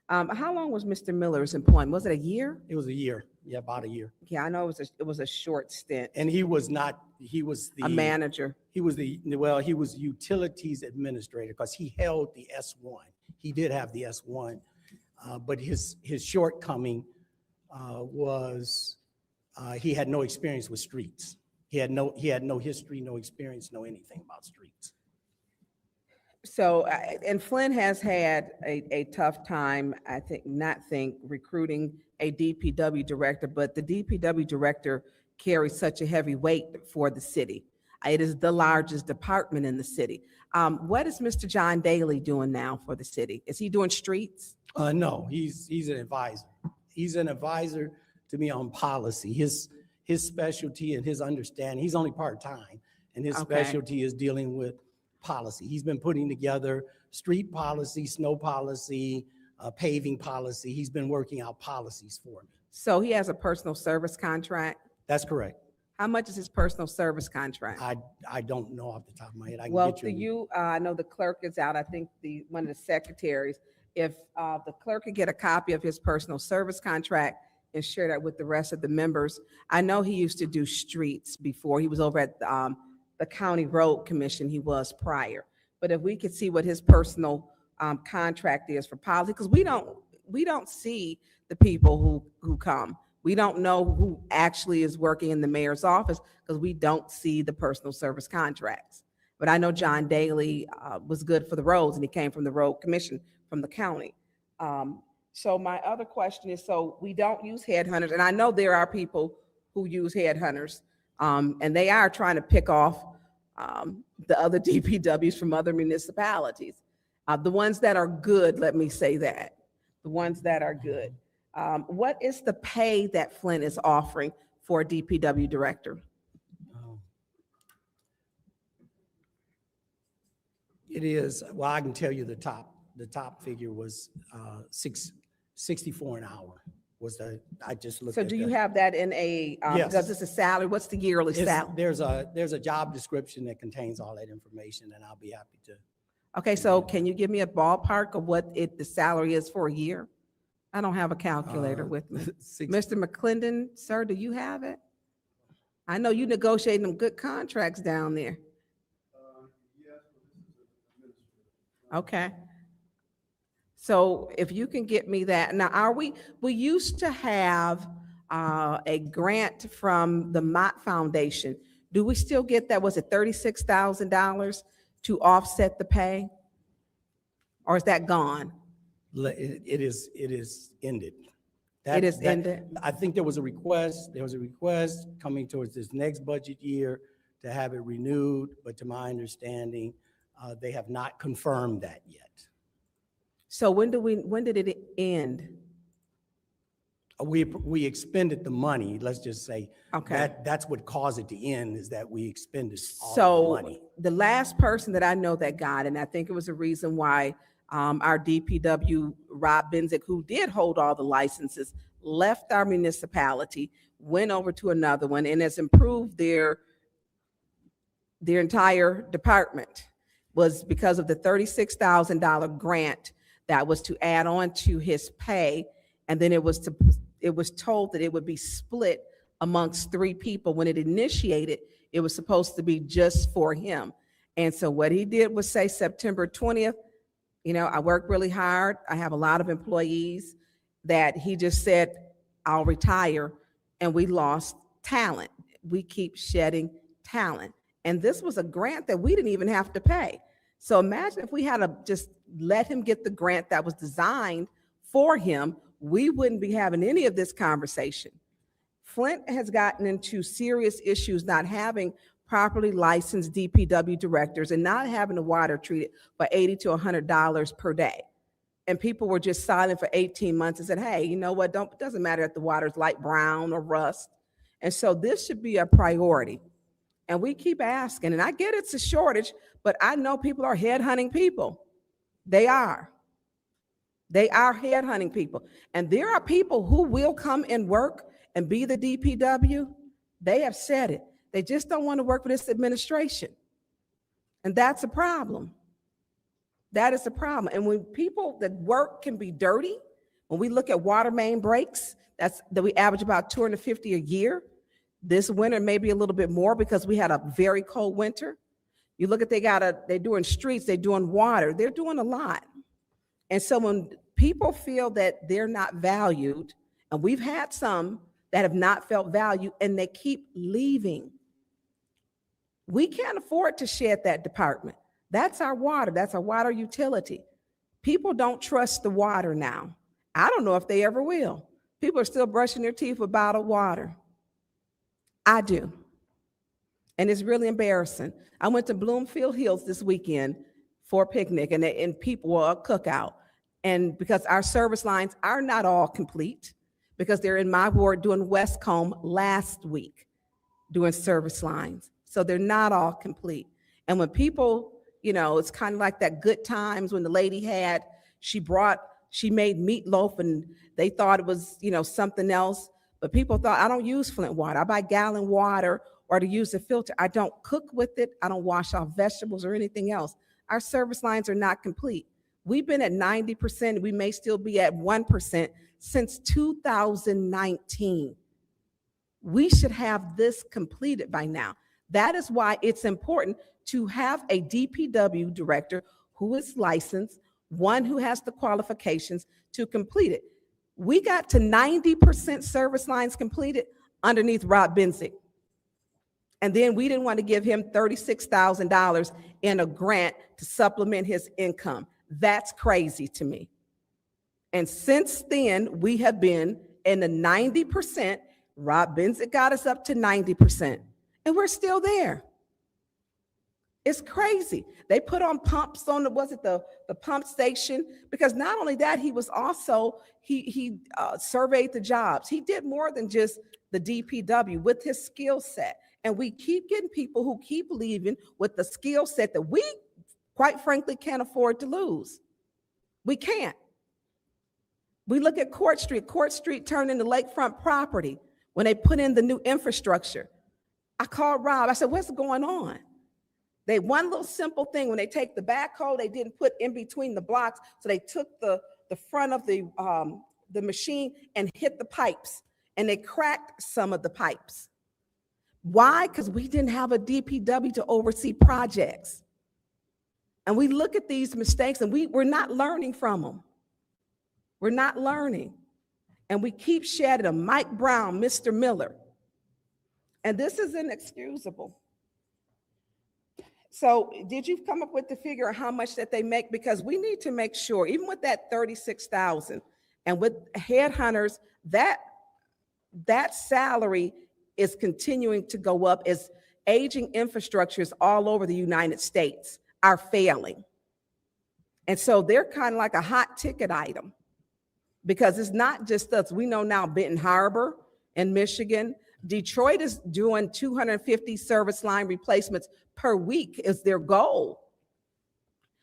How long was Mr. Miller's employment? Was it a year? It was a year, yeah, about a year. Yeah, I know it was a short stint. And he was A manager. He was utilities administrator because he held the S1. He did have the S1, but his shortcoming was he had no experience with streets. He had no history, no experience, no anything about streets. So, and Flint has had a tough time, recruiting a DPW director, but the DPW director carries such a heavy weight for the city. It is the largest department in the city. What is Mr. John Daly doing now for the city? Is he doing streets? No, he's an advisor. He's an advisor to me on policy. His specialty and his understanding, he's only part-time, and his specialty is dealing with policy. He's been putting together street policy, snow policy, paving policy. He's been working out policies for me. So he has a personal service contract? That's correct. How much is his personal service contract? I don't know off the top of my head. I know the clerk is out. I think one of the secretaries, if the clerk could get a copy of his personal service contract and share that with the rest of the members. I know he used to do streets before. He was over at the County Road Commission. He was prior. But if we could see what his personal contract is for policy, because we don't see the people who come. We don't know who actually is working in the mayor's office because we don't see the personal service contracts. But I know John Daly was good for the roads, and he came from the road commission from the county. So my other question is, so we don't use headhunters, and I know there are people who use headhunters, and they are trying to pick off the other DPWs from other municipalities. The ones that are good, let me say that, the ones that are good. What is the pay that Flint is offering for a DPW director? It is, well, I can tell you the top figure was 64 an hour was I just looked at. So do you have that in a, Yes. because it's a salary, what's the yearly salary? There's a job description that contains all that information, and I'll be happy to. Okay, so can you give me a ballpark of what the salary is for a year? I don't have a calculator with me. Mr. McClendon, sir, do you have it? I know you negotiating them good contracts down there. Okay. So if you can get me that. Now, we used to have a grant from the Mott Foundation. Do we still get that? Was it $36,000 to offset the pay? Or is that gone? It is ended. It is ended? I think there was a request coming towards this next budget year to have it renewed, but to my understanding, they have not confirmed that yet. So when did it end? We expended the money, let's just say. Okay. That's what caused it to end, is that we expended all the So money. the last person that I know that got, and I think it was a reason why our DPW, Rob Benzick, who did hold all the licenses, left our municipality, went over to another one, and has improved their entire department, was because of the $36,000 grant that was to add on to his pay. And then it was told that it would be split amongst 3 people. When it initiated, it was supposed to be just for him. And so what he did was say September 20th, I work really hard. I have a lot of employees, that he just said, I'll retire. And we lost talent. We keep shedding talent. And this was a grant that we didn't even have to pay. So imagine if we had to just let him get the grant that was designed for him, we wouldn't be having any of this conversation. Flint has gotten into serious issues not having properly licensed DPW directors and not having the water treated for $80 to $100 per day. And people were just silent for 18 months and said, hey, you know what, it doesn't matter if the water's light brown or rust. And so this should be a priority. And we keep asking, and I get it's a shortage, but I know people are headhunting people. They are. They are headhunting people. And there are people who will come and work and be the DPW. They have said it. They just don't want to work for this administration. And that's a problem. That is a problem. And when people that work can be dirty, when we look at water main breaks, that we average about 250 a year. This winter, maybe a little bit more because we had a very cold winter. You look at, they're doing streets, they're doing water, they're doing a lot. And so when people feel that they're not valued, and we've had some that have not felt valued and they keep leaving, we can't afford to shed that department. That's our water. That's our water utility. People don't trust the water now. I don't know if they ever will. People are still brushing their teeth with bottled water. I do. And it's really embarrassing. I went to Bloomfield Hills this weekend for a picnic, and people were a cookout. And because our service lines are not all complete, because they're in my ward doing Westcombe last week, doing service lines. So they're not all complete. And when people, it's kind of like that Good Times when the lady she made meatloaf and they thought it was, something else. But people thought, I don't use Flint water. I buy gallon water or to use a filter. I don't cook with it. I don't wash off vegetables or anything else. Our service lines are not complete. We've been at 90%. We may still be at 1% since 2019. We should have this completed by now. That is why it's important to have a DPW director who is licensed, one who has the qualifications to complete it. We got to 90% service lines completed underneath Rob Benzick. And then we didn't want to give him $36,000 in a grant to supplement his income. That's crazy to me. And since then, we have been in the 90%. Rob Benzick got us up to 90%. And we're still there. It's crazy. They put on pumps on the pump station, because not only that, he was also, he surveyed the jobs. He did more than just the DPW with his skill set. And we keep getting people who keep leaving with the skill set that we, quite frankly, can't afford to lose. We can't. We look at Court Street. Court Street turned into lakefront property when they put in the new infrastructure. I called Rob. I said, what's going on? One little simple thing, when they take the backhoe, they didn't put in between the blocks. So they took the front of the machine and hit the pipes, and they cracked some of the pipes. Why? Because we didn't have a DPW to oversee projects. And we look at these mistakes and we're not learning from them. We're not learning. And we keep shedding them. Mike Brown, Mr. Miller. And this is inexcusable. So did you come up with the figure of how much that they make? Because we need to make sure, even with that 36,000 and with headhunters, that salary is continuing to go up as aging infrastructures all over the United States are failing. And so they're kind of like a hot ticket item because it's not just us. We know now Benton Harbor in Michigan, Detroit is doing 250 service line replacements per week is their goal.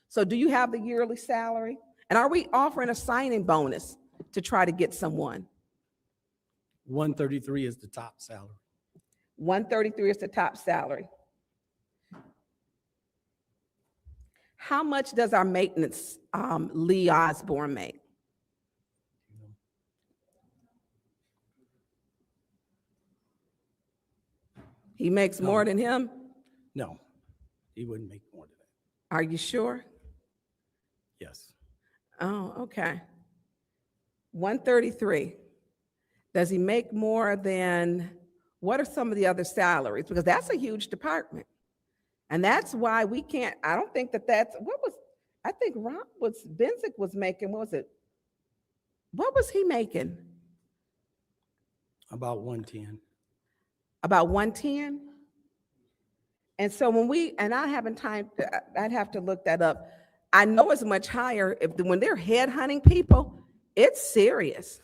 So do you have the yearly salary? And are we offering a signing bonus to try to get someone? 133 is the top salary. 133 is the top salary. How much does our maintenance Lee Osborne make? He makes more than him? No, he wouldn't make more than that. Are you sure? Yes. Oh, okay. 133. Does he make more than, what are some of the other salaries? Because that's a huge department. And that's why we can't, I don't think that's, I think Benzik was making, what was he making? About 110. About 110? And so and I haven't time, I'd have to look that up. I know it's much higher when they're headhunting people, it's serious.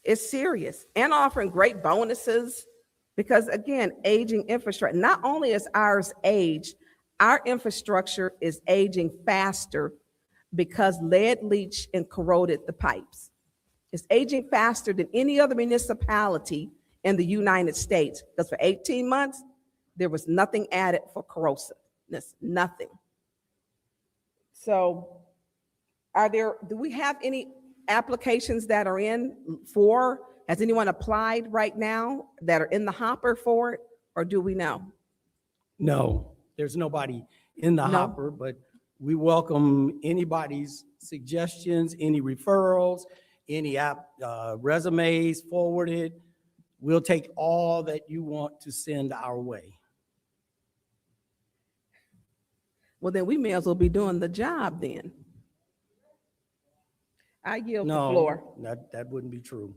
It's serious. And offering great bonuses because again, aging infrastructure, not only is ours aged, our infrastructure is aging faster because lead leached and corroded the pipes. It's aging faster than any other municipality in the United States because for 18 months, there was nothing added for corrosiveness, nothing. So do we have any applications that are has anyone applied right now that are in the hopper for it, or do we know? No, there's nobody in the hopper, but we welcome anybody's suggestions, any referrals, any resumes forwarded. We'll take all that you want to send our way. Well, then we may as well be doing the job then. I yield the floor. No, that wouldn't be true.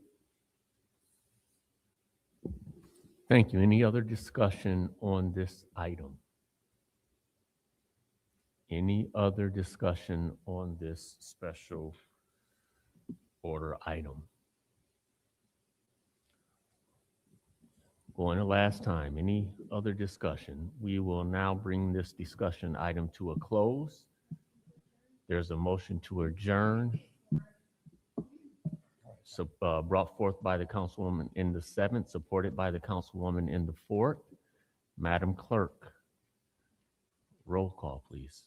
Thank you. Any other discussion on this item? Any other discussion on this special order item? Going to last time, any other discussion? We will now bring this discussion item to a close. There's a motion to adjourn. So brought forth by the Councilwoman in the 7th, supported by the Councilwoman in the 4th. Madam Clerk, roll call, please.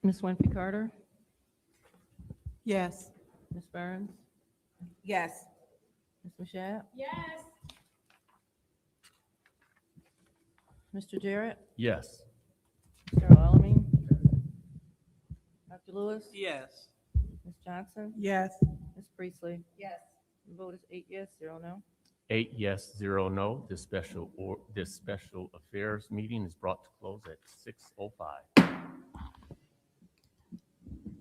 Ms. Winfrey Carter, Yes. Ms. Burns, Yes. Ms. Mashat, Yes. Mr. Jarrett, Yes. Cheryl Elamine, Dr. Lewis, Yes. Ms. Johnson, Yes. Ms. Priestley. Yes. The vote is 8 yes, 0 no. 8 yes, 0 no. This special affairs meeting is brought to close at 6:05.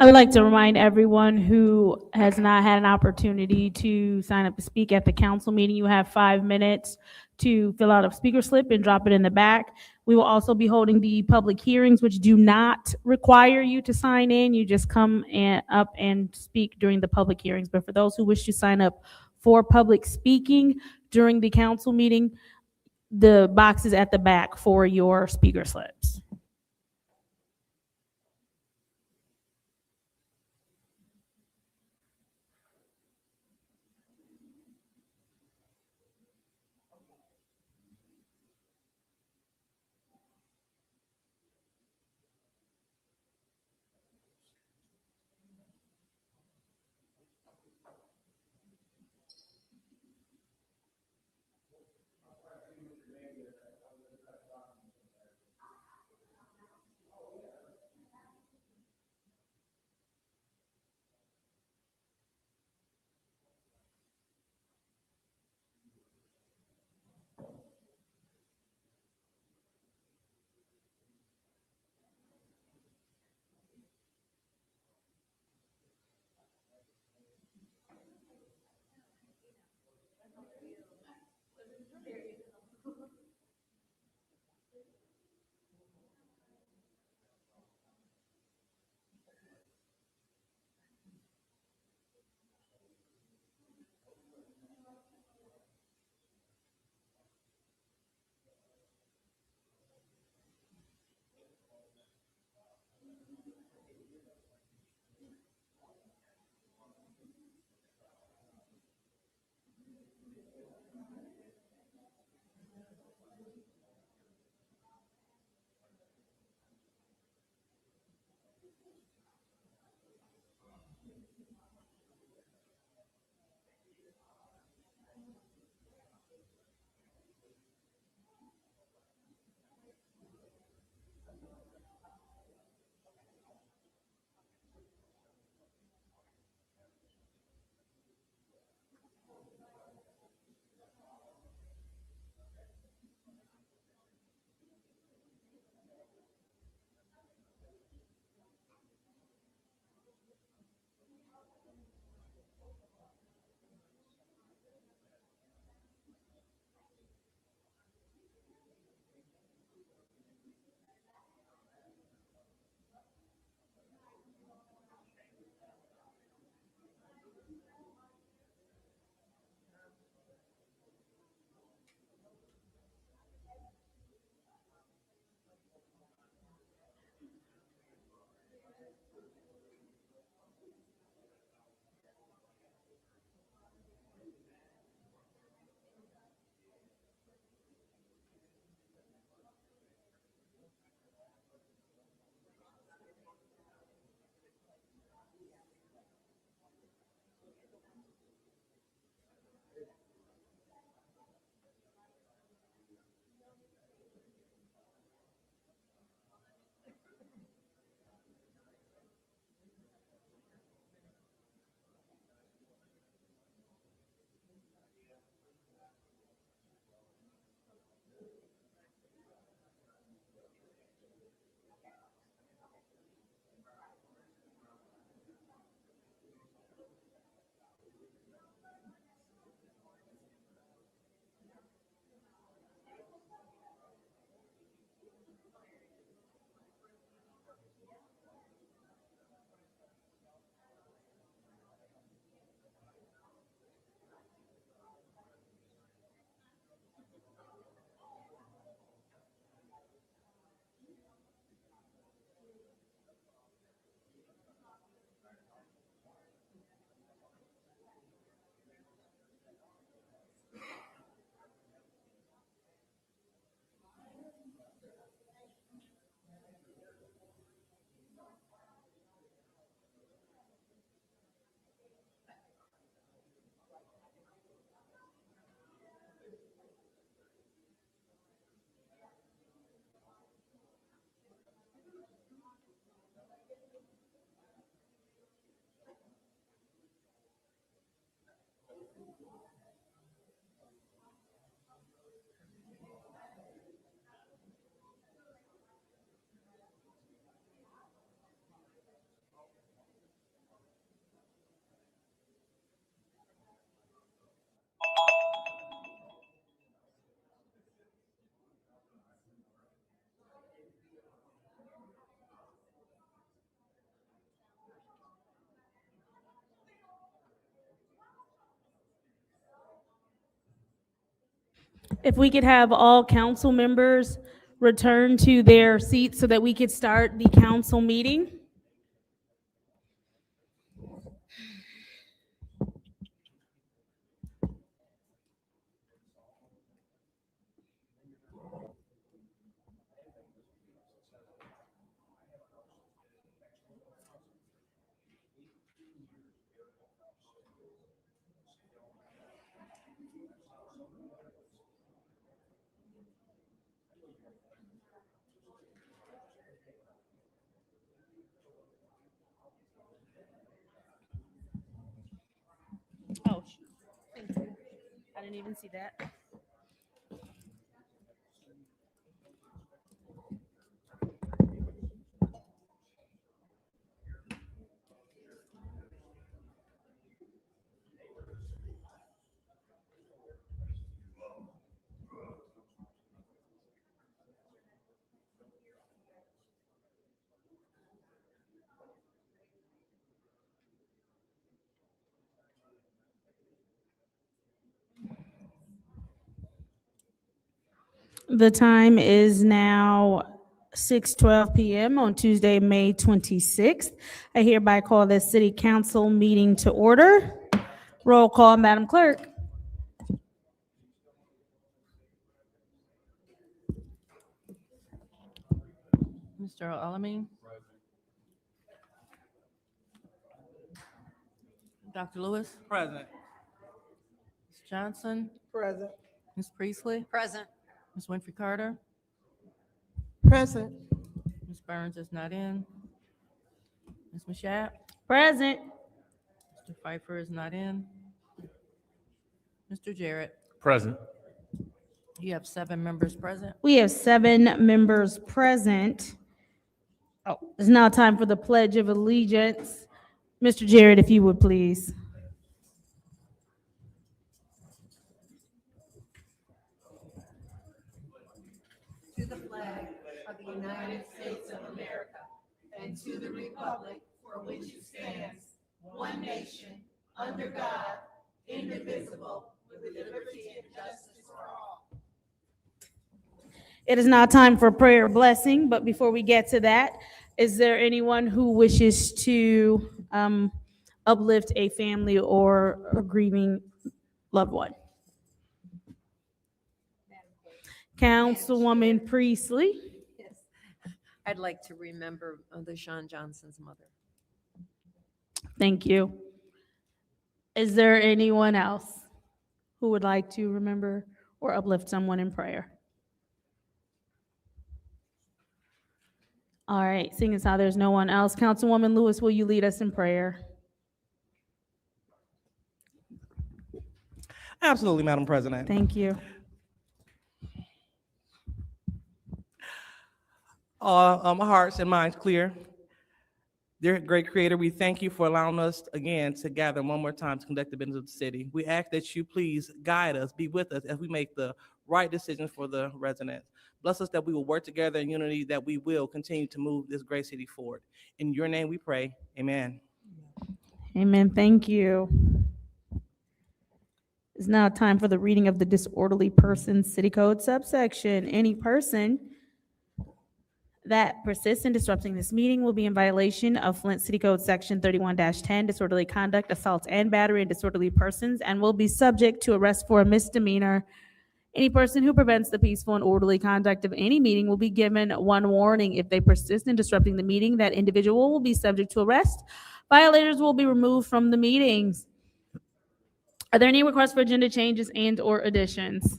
I would like to remind everyone who has not had an opportunity to sign up to speak at the council meeting, you have 5 minutes to fill out a speaker slip and drop it in the back. We will also be holding the public hearings, which do not require you to sign in. You just come up and speak during the public hearings. But for those who wish to sign up for public speaking during the council meeting, the box is at the back for your speaker slips. If we could have all council members return to their seats so that we could start the council meeting. Oh, shoot. Thank you. I didn't even see that. The time is now 6:12 PM on Tuesday, May 26th. I hereby call this city council meeting to order. Roll call, Madam Clerk. Mr. Alamin? Dr. Lewis? Present. Ms. Johnson? Present. Ms. Priestley? Present. Ms. Winfrey Carter? Present. Ms. Burns is not in. Ms. Mashat? Present. Mr. Pfeiffer is not in. Mr. Jarrett? Present. You have 7 members present. We have 7 members present. Oh, it's now time for the Pledge of Allegiance. Mr. Jarrett, if you would please. To the flag of the United States of America and to the republic for which it stands, one nation, under God, indivisible, with liberty and justice for all. It is now time for prayer blessing, but before we get to that, is there anyone who wishes to uplift a family or a grieving loved one? Councilwoman Priestley. Yes. I'd like to remember the Sean Johnson's mother. Thank you. Is there anyone else who would like to remember or uplift someone in prayer? All right, seeing as how there's no one else, Councilwoman Lewis, will you lead us in prayer? Absolutely, Madam President. Thank you. All hearts and minds clear. Dear great Creator, we thank you for allowing us again to gather one more time to conduct the business of the city. We ask that you please guide us, be with us as we make the right decisions for the residents. Bless us that we will work together in unity, that we will continue to move this great city forward. In your name we pray, amen. Amen, thank you. It's now time for the reading of the disorderly persons city code subsection. Any person that persists in disrupting this meeting will be in violation of Flint City Code Section 31-10, disorderly conduct, assault, and battery and disorderly persons, and will be subject to arrest for a misdemeanor. Any person who prevents the peaceful and orderly conduct of any meeting will be given one warning. If they persist in disrupting the meeting, that individual will be subject to arrest. Violators will be removed from the meetings. Are there any requests for agenda changes and/or additions?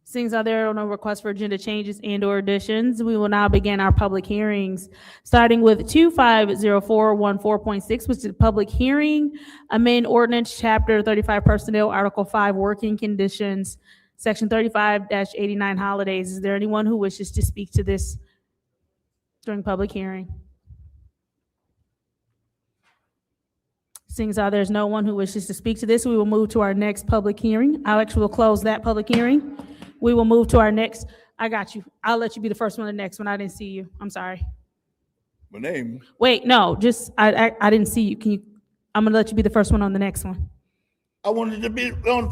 Seeing as there are no requests for agenda changes and/or additions, we will now begin our public hearings, starting with 250414.6, which is a public hearing, amend ordinance chapter 35 personnel, article 5 working conditions, section 35-89 holidays. Is there anyone who wishes to speak to this during public hearing? Seeing as there's no one who wishes to speak to this, we will move to our next public hearing. I actually will close that public hearing. We will move to our next, I got you. I'll let you be the first one, the next one. I didn't see you. I'm sorry. My name, Wait, no, just, I didn't see you. Can you, I'm gonna let you be the first one on the next one. I wanted to be on the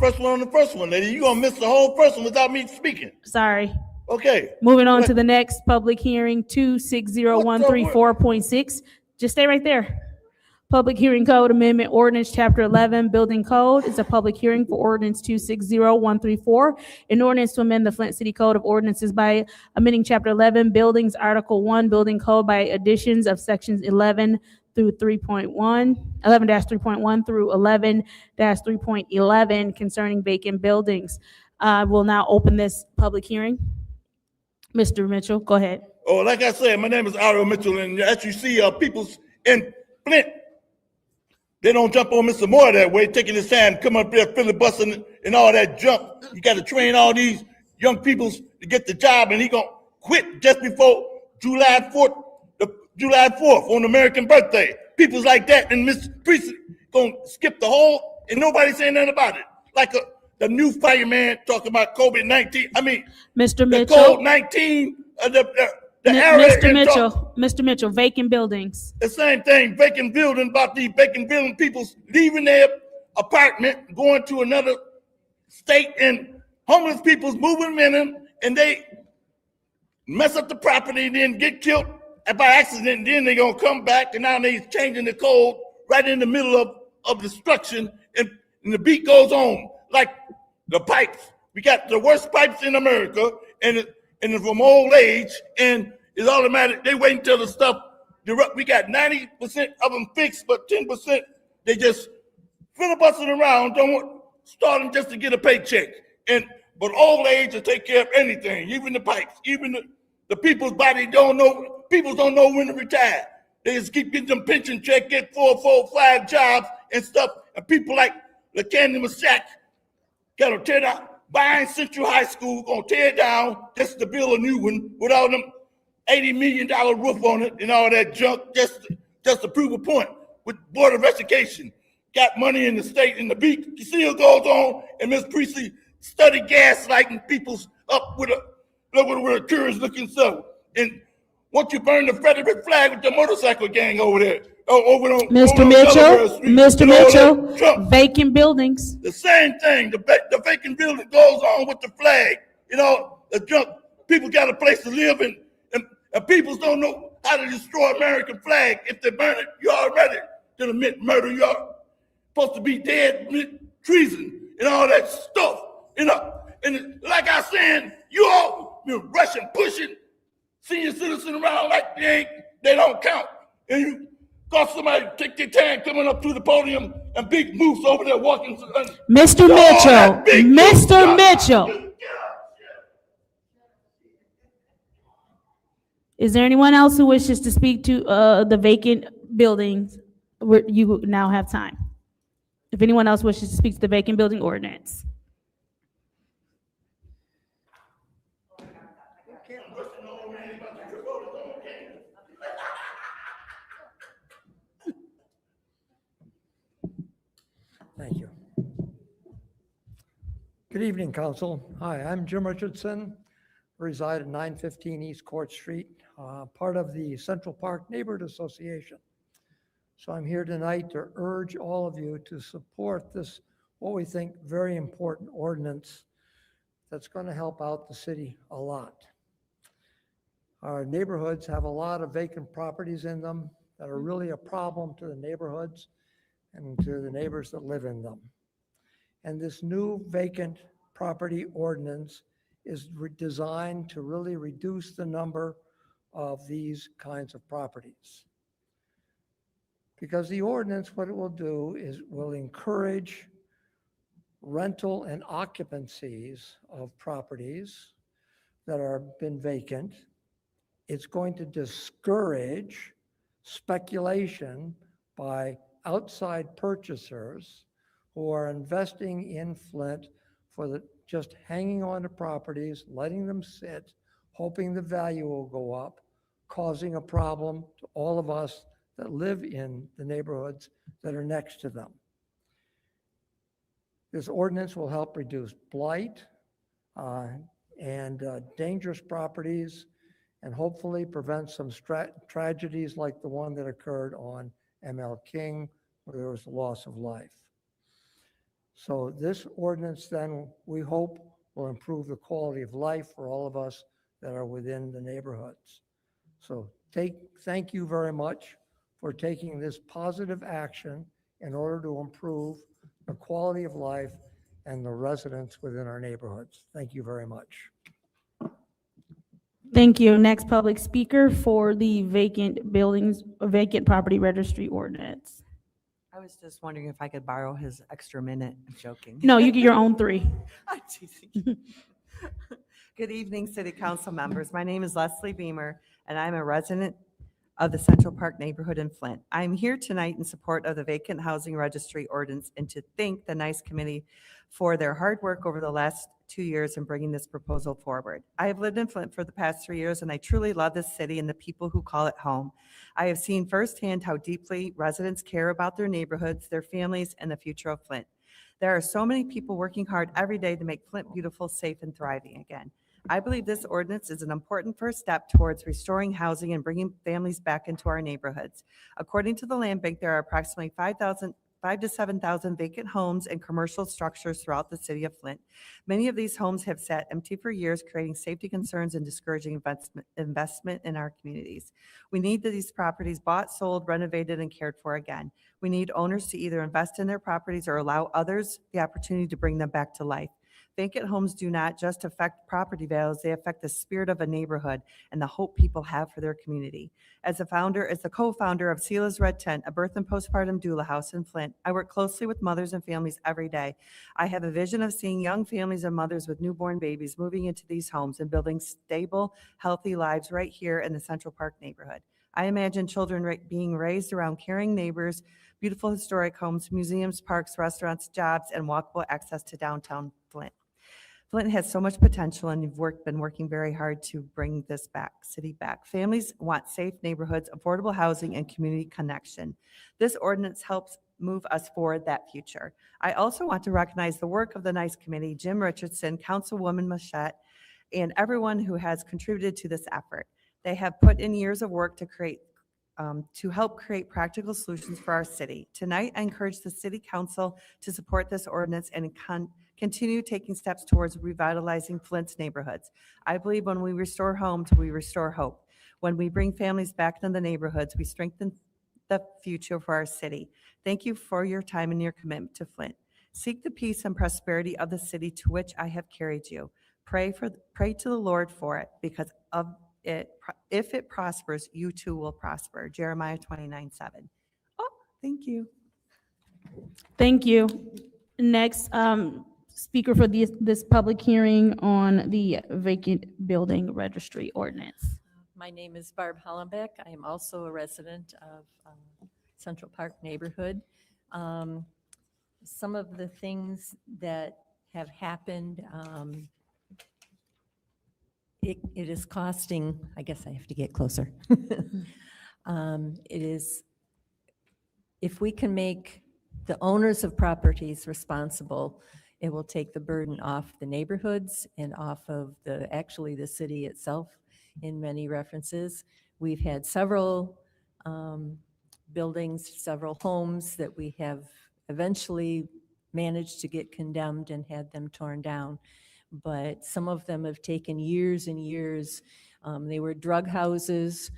first one, lady. You gonna miss the whole first one without me speaking. Sorry. Okay. Moving on What? to the next public hearing, 260134.6. Just stay right there. Public Hearing Code Amendment Ordinance Chapter 11 Building Code is a public hearing for Ordinance 260134, an ordinance to amend the Flint City Code of Ordinances by amending Chapter 11 Buildings, Article 1 Building Code by additions of sections 11 through 3.1, 11-3.1 through 11-3.11 concerning vacant buildings. We'll now open this public hearing. Mr. Mitchell, go ahead. Oh, like I said, my name is Ariel Mitchell, and as you see, people's in Flint, they don't jump on Mr. Moore that way, taking his hand, come up there filibustering and all that junk. You got to train all these young people to get the job, and he gonna quit just before July 4th on American birthday. People's like that, and Mr. Priest gonna skip the whole, and nobody saying nothing about it. Like the new fireman talking about COVID-19. I mean, Mr. Mitchell. COVID-19, Mr. Mitchell, vacant buildings. the same thing, vacant building, about these vacant building people leaving their apartment, going to another state, and homeless people's moving in them, and they mess up the property, then get killed by accident, and then they gonna come back, and now they changing the code right in the middle of destruction, and the beat goes on, like the pipes. We got the worst pipes in America, and it's from old age, and it's automatic. They wait until the stuff, we got 90% of them fixed, but 10%, they just filibustering around, don't start them just to get a paycheck. But old age will take care of anything, even the pipes, even the people's body people don't know when to retire. They just keep getting them pension check, get 4, 5 jobs and stuff, and people like the Candy Massac gotta tear down. Buying Central High School, gonna tear it down just to build a new one with all them $80 million roof on it and all that junk, just to prove a point. With Board of Education, got money in the state, and the beat still goes on, and Ms. Priestley study gaslighting people's up with a curious looking stuff. And once you burn the Confederate flag with the motorcycle gang over there, Mr. Mitchell, vacant buildings. the same thing, the vacant building goes on with the flag. You know, the junk, people got a place to live, and people don't know how to destroy American flag. If they burn it, you're already to admit murder. You're supposed to be dead, treason, and all that stuff. You know, and like I said, you all rushing, pushing senior citizens around like they don't count. And you got somebody take their time coming up to the podium, and big moose over there walking. Mr. Mitchell. Is there anyone else who wishes to speak to the vacant buildings? You now have time. If anyone else wishes to speak to the vacant building ordinance. Thank you. Good evening, Council. Hi, I'm Jim Richardson, reside at 915 East Court Street, part of the Central Park Neighborhood Association. So I'm here tonight to urge all of you to support this, what we think, very important ordinance that's going to help out the city a lot. Our neighborhoods have a lot of vacant properties in them that are really a problem to the neighborhoods and to the neighbors that live in them. And this new vacant property ordinance is designed to really reduce the number of these kinds of properties. Because the ordinance, what it will do is will encourage rental and occupancies of properties that are been vacant. It's going to discourage speculation by outside purchasers who are investing in Flint for just hanging on to properties, letting them sit, hoping the value will go up, causing a problem to all of us that live in the neighborhoods that are next to them. This ordinance will help reduce blight and dangerous properties, and hopefully prevent some tragedies like the one that occurred on ML King, where there was a loss of life. So this ordinance then, we hope, will improve the quality of life for all of us that are within the neighborhoods. So thank you very much for taking this positive action in order to improve the quality of life and the residents within our neighborhoods. Thank you very much. Thank you. Next public speaker for the vacant property registry ordinance. I was just wondering if I could borrow his extra minute. I'm joking. No, you get your own 3. I'm teasing. Good evening, City Council members. My name is Leslie Beamer, and I'm a resident of the Central Park neighborhood in Flint. I'm here tonight in support of the vacant housing registry ordinance and to thank the NICE committee for their hard work over the last 2 years in bringing this proposal forward. I have lived in Flint for the past 3 years, and I truly love this city and the people who call it home. I have seen firsthand how deeply residents care about their neighborhoods, their families, and the future of Flint. There are so many people working hard every day to make Flint beautiful, safe, and thriving again. I believe this ordinance is an important first step towards restoring housing and bringing families back into our neighborhoods. According to the Land Bank, there are approximately 5,000 to 7,000 vacant homes and commercial structures throughout the city of Flint. Many of these homes have sat empty for years, creating safety concerns and discouraging investment in our communities. We need these properties bought, sold, renovated, and cared for again. We need owners to either invest in their properties or allow others the opportunity to bring them back to life. Vacant homes do not just affect property values, they affect the spirit of a neighborhood and the hope people have for their community. As the co-founder of Sela's Red Tent, a birth and postpartum doula house in Flint, I work closely with mothers and families every day. I have a vision of seeing young families and mothers with newborn babies moving into these homes and building stable, healthy lives right here in the Central Park neighborhood. I imagine children being raised around caring neighbors, beautiful historic homes, museums, parks, restaurants, jobs, and walkable access to downtown Flint. Flint has so much potential, and you've been working very hard to bring this city back. Families want safe neighborhoods, affordable housing, and community connection. This ordinance helps move us forward that future. I also want to recognize the work of the NICE committee, Jim Richardson, Councilwoman Machette, and everyone who has contributed to this effort. They have put in years of work to help create practical solutions for our city. Tonight, I encourage the City Council to support this ordinance and continue taking steps towards revitalizing Flint's neighborhoods. I believe when we restore homes, we restore hope. When we bring families back into the neighborhoods, we strengthen the future for our city. Thank you for your time and your commitment to Flint. Seek the peace and prosperity of the city to which I have carried you. Pray to the Lord for it, because if it prospers, you too will prosper. Jeremiah 29:7. Oh, thank you. Thank you. Next speaker for this public hearing on the vacant building registry ordinance. My name is Barb Hollenbeck. I am also a resident of Central Park neighborhood. Some of the things that have happened, it is costing, I guess I have to get closer. It is, if we can make the owners of properties responsible, it will take the burden off the neighborhoods and off of actually the city itself in many references. We've had several buildings, several homes that we have eventually managed to get condemned and had them torn down. But some of them have taken years and years. They were drug houses.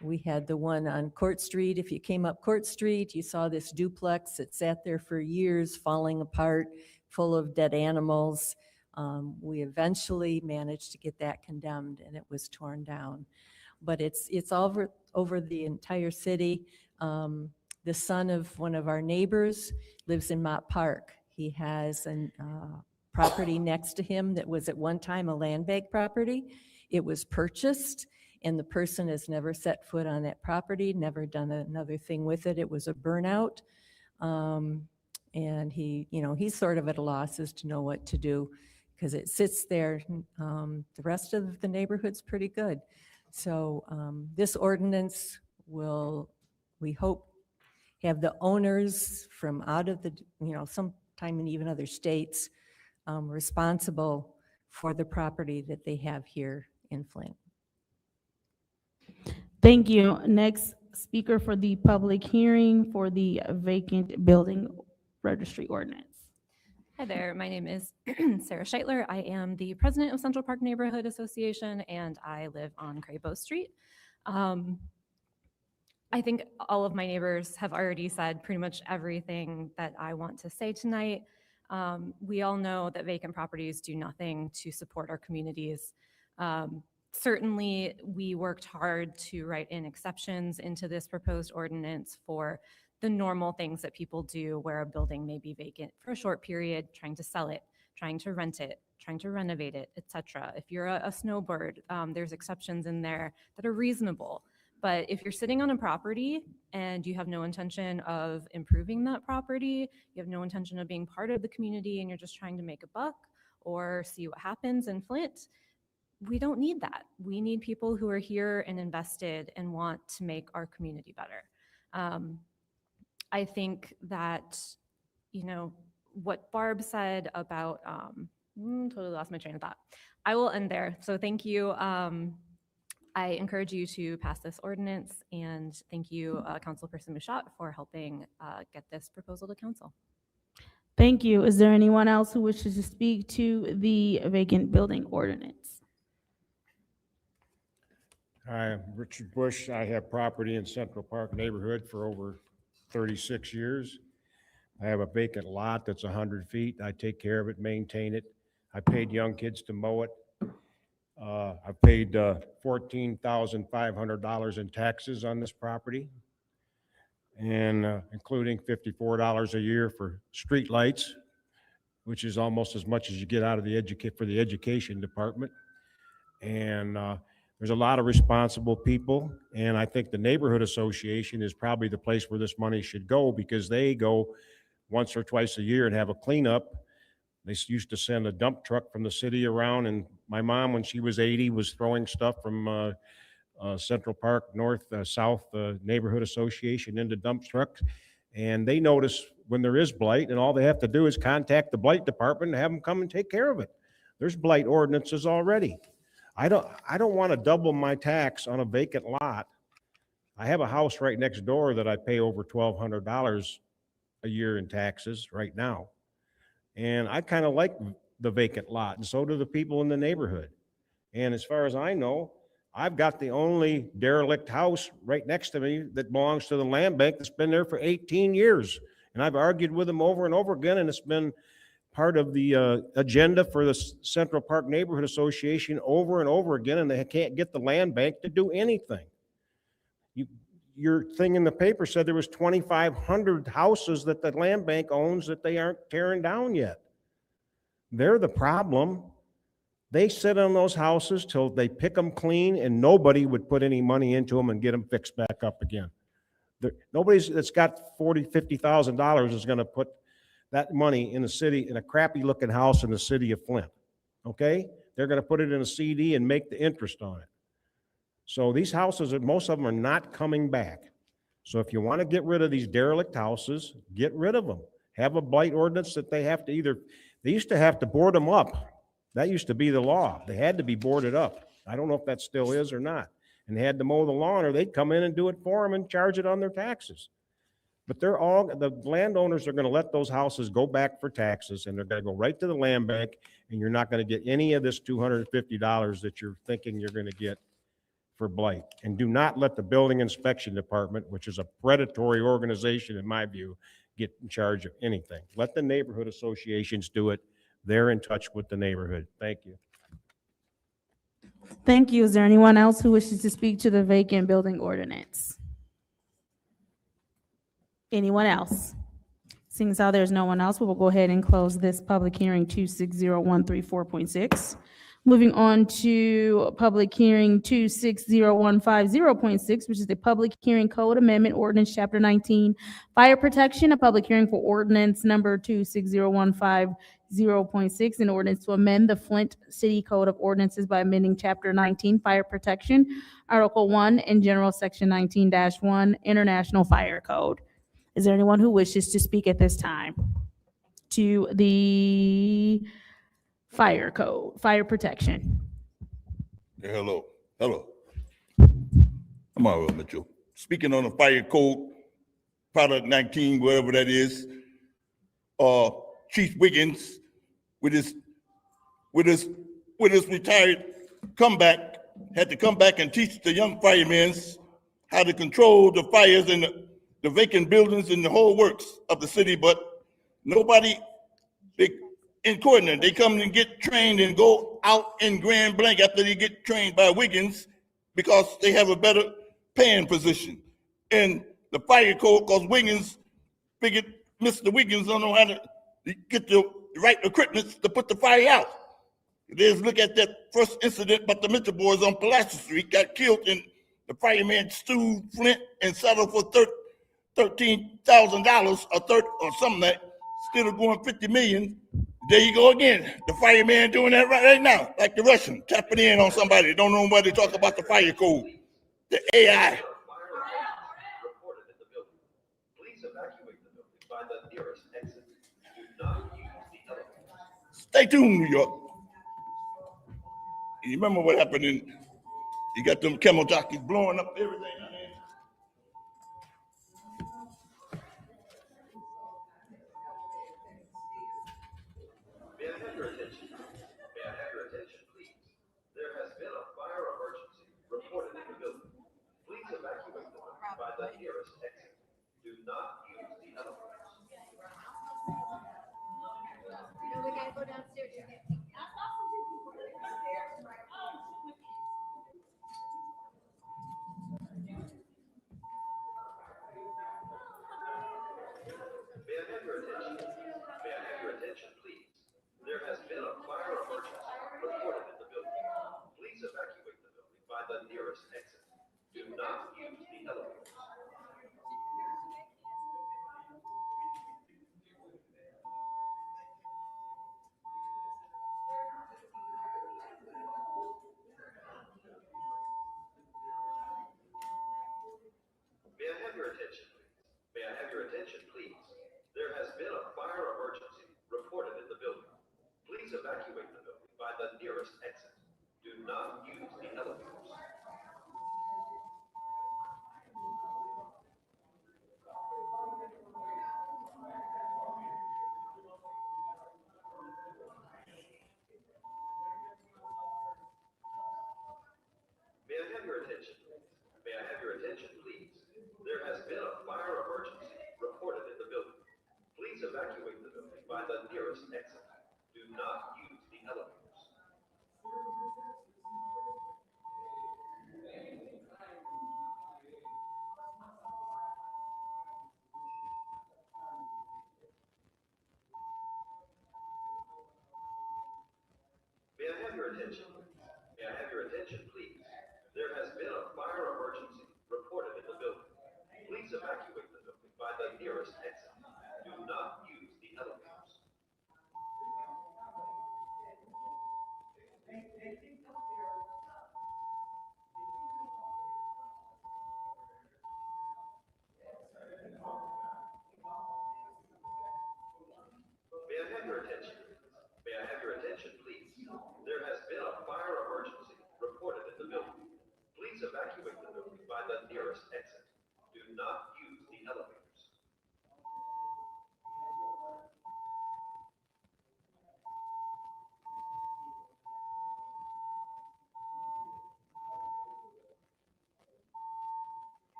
We had the one on Court Street. If you came up Court Street, you saw this duplex that sat there for years, falling apart, full of dead animals. We eventually managed to get that condemned, and it was torn down. But it's over the entire city. The son of one of our neighbors lives in Mott Park. He has a property next to him that was at one time a land bank property. It was purchased, and the person has never set foot on that property, never done another thing with it. It was a burnout. And he's sort of at a loss as to know what to do because it sits there. The rest of the neighborhood's pretty good. So this ordinance will, we hope, have the owners from out of the, sometime in even other states, responsible for the property that they have here in Flint. Thank you. Next speaker for the public hearing for the vacant building registry ordinance. Hi there, my name is Sarah Scheitler. I am the president of Central Park Neighborhood Association, and I live on Craybo Street. I think all of my neighbors have already said pretty much everything that I want to say tonight. We all know that vacant properties do nothing to support our communities. Certainly, we worked hard to write in exceptions into this proposed ordinance for the normal things that people do where a building may be vacant for a short period, trying to sell it, trying to rent it, trying to renovate it, etc. If you're a snowbird, there's exceptions in there that are reasonable. But if you're sitting on a property and you have no intention of improving that property, you have no intention of being part of the community, and you're just trying to make a buck or see what happens in Flint, we don't need that. We need people who are here and invested and want to make our community better. I think that, what Barb said about, totally lost my train of thought. I will end there. So thank you. I encourage you to pass this ordinance, and thank you, Councilperson Mushat, for helping get this proposal to council. Thank you. Is there anyone else who wishes to speak to the vacant building ordinance? Hi, I'm Richard Bush. I have property in Central Park neighborhood for over 36 years. I have a vacant lot that's 100 feet. I take care of it, maintain it. I paid young kids to mow it. I paid $14,500 in taxes on this property, and including $54 a year for street lights, which is almost as much as you get out of the education department. And there's a lot of responsible people, and I think the neighborhood association is probably the place where this money should go, because they go once or twice a year and have a cleanup. They used to send a dump truck from the city around, and my mom, when she was 80, was throwing stuff from Central Park South Neighborhood Association into dump trucks, and they notice when there is blight, and all they have to do is contact the blight department and have them come and take care of it. There's blight ordinances already. I don't want to double my tax on a vacant lot. I have a house right next door that I pay over $1,200 a year in taxes right now. And I kind of like the vacant lot, and so do the people in the neighborhood. And as far as I know, I've got the only derelict house right next to me that belongs to the land bank that's been there for 18 years. And I've argued with them over and over again, and it's been part of the agenda for the Central Park Neighborhood Association over and over again, and they can't get the land bank to do anything. Your thing in the paper said there was 2,500 houses that the land bank owns that they aren't tearing down yet. They're the problem. They sit on those houses till they pick them clean, and nobody would put any money into them and get them fixed back up again. Nobody that's got $40,000, $50,000 is going to put that money in the city, in a crappy looking house in the city of Flint. Okay? They're going to put it in a CD and make the interest on it. So these houses, most of them are not coming back. So if you want to get rid of these derelict houses, get rid of them. Have a blight ordinance that they have to they used to have to board them up. That used to be the law. They had to be boarded up. I don't know if that still is or not. And they had to mow the lawn, or they'd come in and do it for them and charge it on their taxes. But the landowners are going to let those houses go back for taxes, and they're going to go right to the land bank, and you're not going to get any of this $250 that you're thinking you're going to get for blight. And do not let the building inspection department, which is a predatory organization in my view, get in charge of anything. Let the neighborhood associations do it. They're in touch with the neighborhood. Thank you. Thank you. Is there anyone else who wishes to speak to the vacant building ordinance? Anyone else? Seeing as how there's no one else, we will go ahead and close this public hearing 260134.6. Moving on to public hearing 260150.6, which is the public hearing code amendment ordinance chapter 19, fire protection, a public hearing for ordinance number 260150.6, an ordinance to amend the Flint City Code of Ordinances by amending chapter 19, fire protection, article 1, and general section 19-1, international fire code. Is there anyone who wishes to speak at this time to the fire code, fire protection? Hello. I'm Mario Mitchell. Speaking on the fire code, product 19, whatever that is, Chief Wiggins with his retired comeback had to come back and teach the young firemen how to control the fires in the vacant buildings and the whole works of the city, but nobody in coordinate. They come and get trained and go out in Grand Blanc after they get trained by Wiggins because they have a better paying position. And the fire code, because Wiggins figured Mr. Wiggins don't know how to get the right equipment to put the fire out. Let's look at that first incident, but the Mitchell boys on Pulaski Street got killed and the fireman sued Flint and settled for $13,000 or something like that, instead of going $50 million. There you go again. The fireman doing that right now, like the Russian, tapping in on somebody. Don't know nobody talk about the fire code, the AI. Stay tuned, New York. You remember what happened you got them camel jockeys blowing up everything.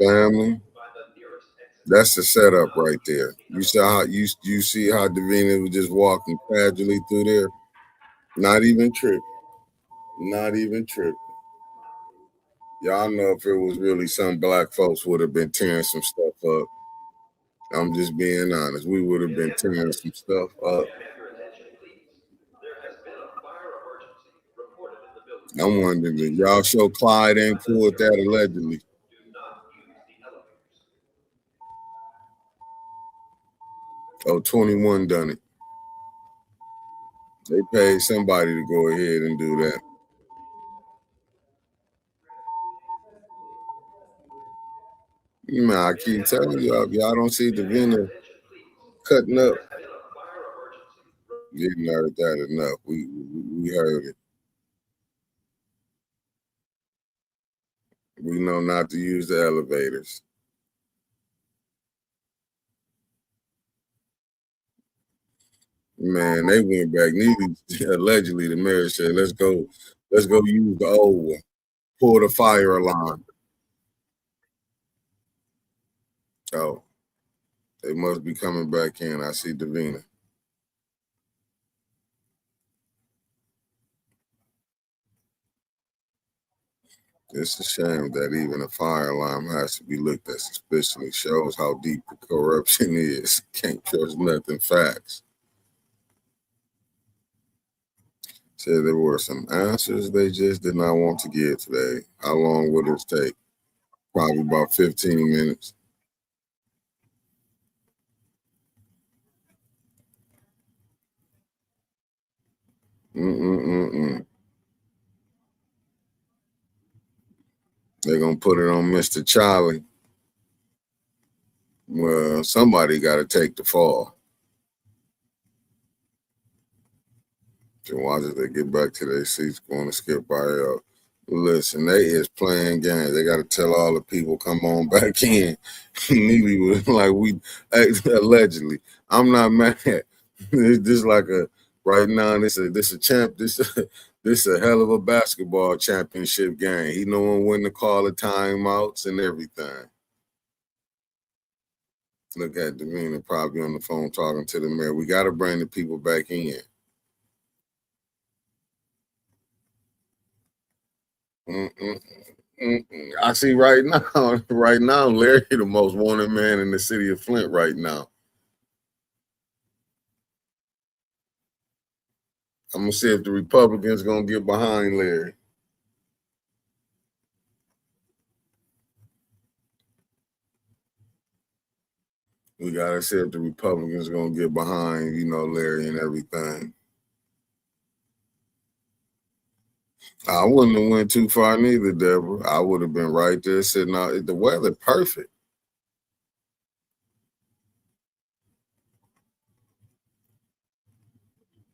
Family, that's the setup right there. You saw how you see how Davina was just walking casually through there, not even tripping. Not even tripping. Y'all know if it was really some black folks would have been tearing some stuff up. I'm just being honest. We would have been tearing some stuff up. I'm wondering, did y'all show Clyde ain't pulled that allegedly? Oh, 21 done it. They paid somebody to go ahead and do that. Nah, I keep telling y'all, if y'all don't see Davina cutting up, you didn't heard that enough. We heard it. We know not to use the elevators. Man, they went back. Allegedly, the mayor said, let's go use the old one. Pull the fire alarm. Oh, they must be coming back in. I see Davina. It's a shame that even a fire alarm has to be looked at suspiciously. Shows how deep the corruption is. Can't trust nothing. Facts. Said there were some answers they just did not want to give today. How long would it take? Probably about 15 minutes. Mm-mm-mm-mm. They're going to put it on Mr. Charlie. Well, somebody got to take the fall. So watch as they get back to their seats, going to skip by up. Listen, they is playing games. They got to tell all the people, come on back in. Neely was like, we allegedly. I'm not mad. It's just like right now. This a hell of a basketball championship game. He knowing when to call the timeouts and everything. Look at Davina probably on the phone talking to the mayor. We got to bring the people back in. I see right now, Larry, the most wanted man in the city of Flint right now. I'm gonna see if the Republicans gonna get behind Larry. We gotta see if the Republicans gonna get behind, Larry and everything. I wouldn't have went too far neither, Deborah. I would have been right there sitting out. The weather perfect.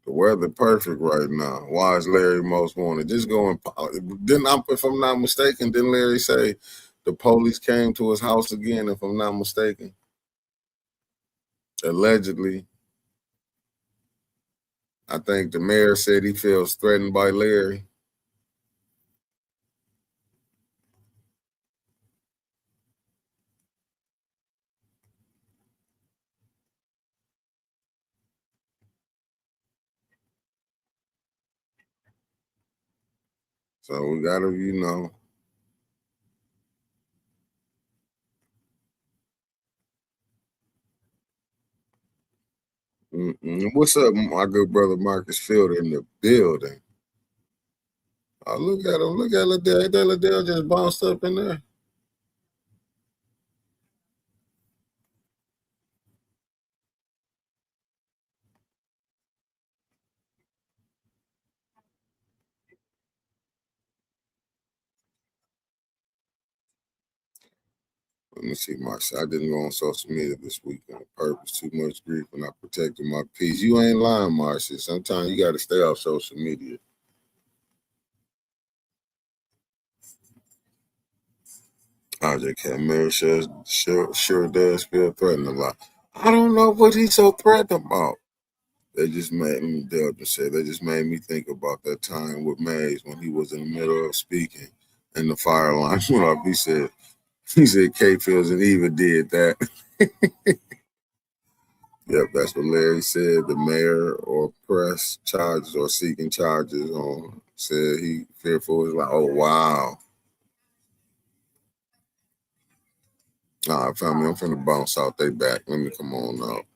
The weather perfect right now. Why is Larry most wanted? Just going. If I'm not mistaken, didn't Larry say the police came to his house again? If I'm not mistaken, allegedly. I think the mayor said he feels threatened by Larry. So we gotta, What's up, my good brother Marcus Fielder in the building? Oh, look at him. Look at Liddell. Ain't that Liddell just bounced up in there? Let me see, Marcia. I didn't go on social media this week on purpose. Too much grief, and I protected my peace. You ain't lying, Marcia. Sometimes you got to stay off social media. RJK Mayor sure does feel threatened a lot. I don't know what he's so threatened about. They just made me, Delta said, they just made me think about that time with Mays when he was in the middle of speaking and the fire alarm went off. He said K Fields and Eva did that. Yep, that's what Larry said. The mayor or press charges or seeking charges on said he fearful. It's like, oh wow. All right, family, I'm finna bounce out. They back. Let me come on out.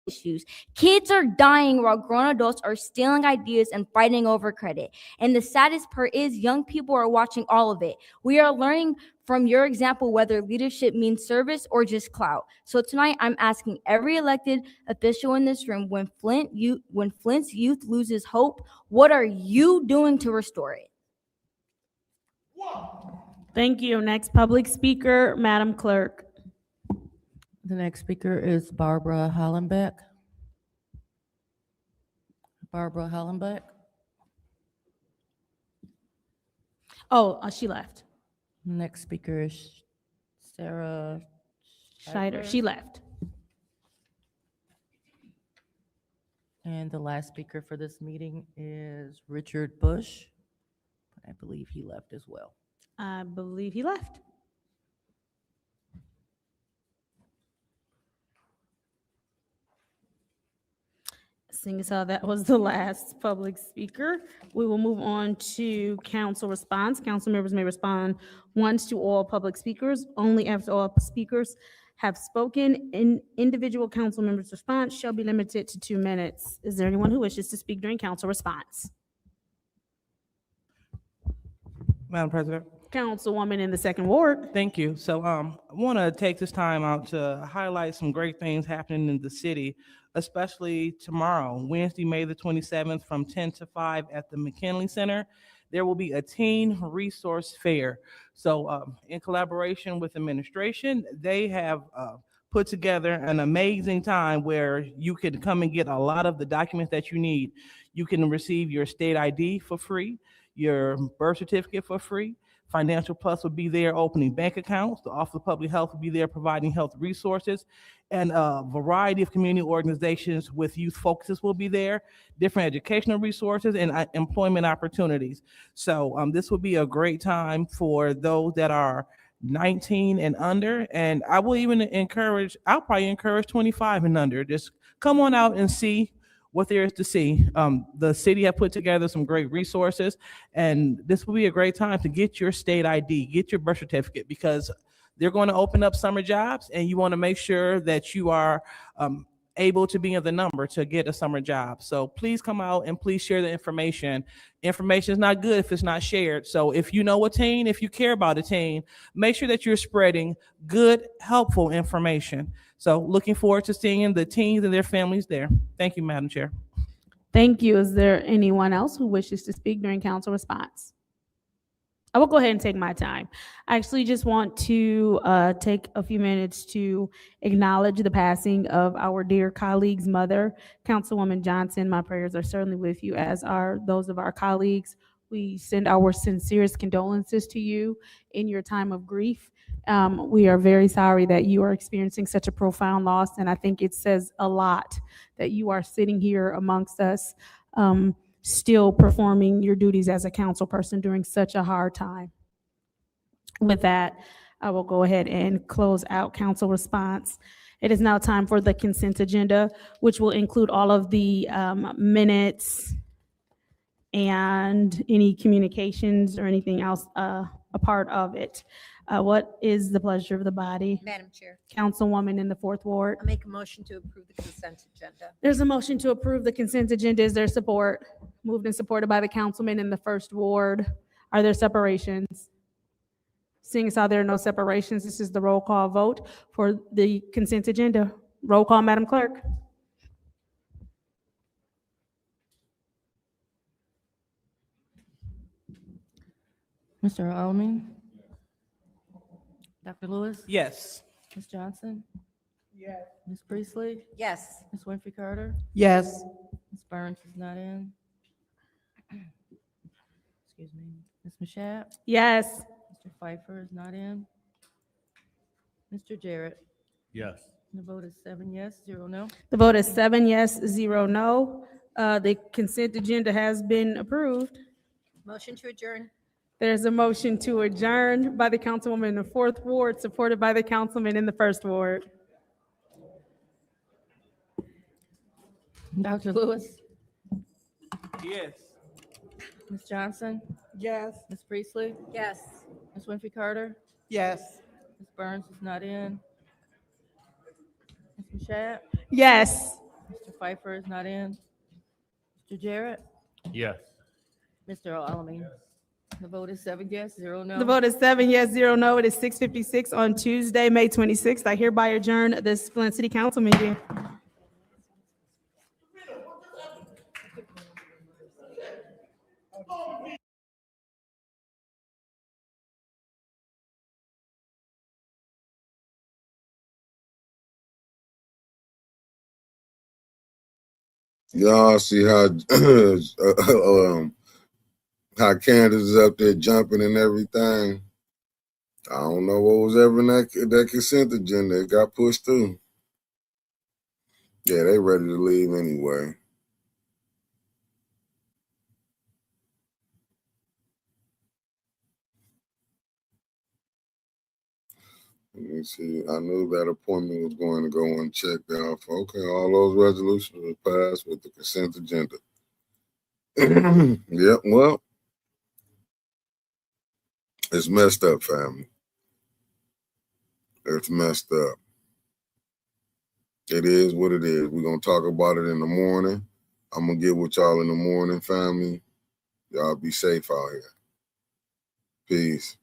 issues. Kids are dying while grown adults are stealing ideas and fighting over credit. And the saddest part is young people are watching all of it. We are learning from your example whether leadership means service or just clout. So tonight I'm asking every elected official in this room, when Flint's youth loses hope, what are you doing to restore it? Thank you. Next public speaker, Madam Clerk. The next speaker is Barbara Hollenbeck. Barbara Hollenbeck. Oh, she left. Next speaker is Sarah Scheider, she left. And the last speaker for this meeting is Richard Bush. I believe he left as well. I believe he left. Seeing as how that was the last public speaker, we will move on to council response. Council members may respond once to all public speakers, only after all speakers have spoken. Individual council members' response shall be limited to 2 minutes. Is there anyone who wishes to speak during council response? Madam President. Councilwoman in the second ward. Thank you. So I want to take this time out to highlight some great things happening in the city, especially tomorrow, Wednesday, May the 27th, from 10 to 5 at the McKinley Center. There will be a teen resource fair. So in collaboration with administration, they have put together an amazing time where you can come and get a lot of the documents that you need. You can receive your state ID for free, your birth certificate for free. Financial Plus will be there opening bank accounts. The Office of Public Health will be there providing health resources. And a variety of community organizations with youth focuses will be there, different educational resources and employment opportunities. So this will be a great time for those that are 19 and under. And I will even I'll probably encourage 25 and under. Just come on out and see what there is to see. The city have put together some great resources, and this will be a great time to get your state ID, get your birth certificate, because they're going to open up summer jobs, and you want to make sure that you are able to be in the number to get a summer job. So please come out and please share the information. Information is not good if it's not shared. So if you know a teen, if you care about a teen, make sure that you're spreading good, helpful information. So looking forward to seeing the teens and their families there. Thank you, Madam Chair. Thank you. Is there anyone else who wishes to speak during council response? I will go ahead and take my time. I actually just want to take a few minutes to acknowledge the passing of our dear colleague's mother, Councilwoman Johnson. My prayers are certainly with you, as are those of our colleagues. We send our sincerest condolences to you in your time of grief. We are very sorry that you are experiencing such a profound loss, and I think it says a lot that you are sitting here amongst us, still performing your duties as a council person during such a hard time. With that, I will go ahead and close out council response. It is now time for the consent agenda, which will include all of the minutes and any communications or anything else a part of it. What is the pleasure of the body? Madam Chair, Councilwoman in the fourth ward. I make a motion to approve the consent agenda. There's a motion to approve the consent agenda. Is there support? Moved and supported by the councilman in the first ward. Are there separations? Seeing as how there are no separations, this is the roll call vote for the consent agenda. Roll call, Madam Clerk. Mr. Alman? Dr. Lewis? Yes. Ms. Johnson? Yes. Ms. Priestley? Yes. Ms. Winfrey Carter? Yes. Ms. Burns is not in. Excuse me. Ms. Mashat? Yes. Mr. Pfeiffer is not in. Mr. Jarrett? Yes. The vote is 7 yes, 0 no. The vote is 7 yes, 0 no. The consent agenda has been approved. Motion to adjourn. There's a motion to adjourn by the councilwoman in the fourth ward, supported by the councilman in the first ward. Dr. Lewis? Yes. Ms. Johnson? Yes. Ms. Priestley? Yes. Ms. Winfrey Carter? Yes. Ms. Burns is not in. Ms. Mashat? Yes. Pfeiffer is not in. Mr. Jarrett? Yes. Mr. Alamin? The vote is 7 yes, 0 no. The vote is 7 yes, 0 no. It is 6:56 on Tuesday, May 26th. I hereby adjourn this Flint City Council meeting. Y'all see how how Candace is up there jumping and everything. I don't know what was ever in that consent agenda. It got pushed through. Yeah, they ready to leave anyway. Let me see. I knew that appointment was going to go unchecked off. Okay, all those resolutions were passed with the consent agenda. Yep, well, it's messed up, family. It's messed up. It is what it is. We're going to talk about it in the morning. I'm going to get with y'all in the morning, family. Y'all be safe out here. Peace.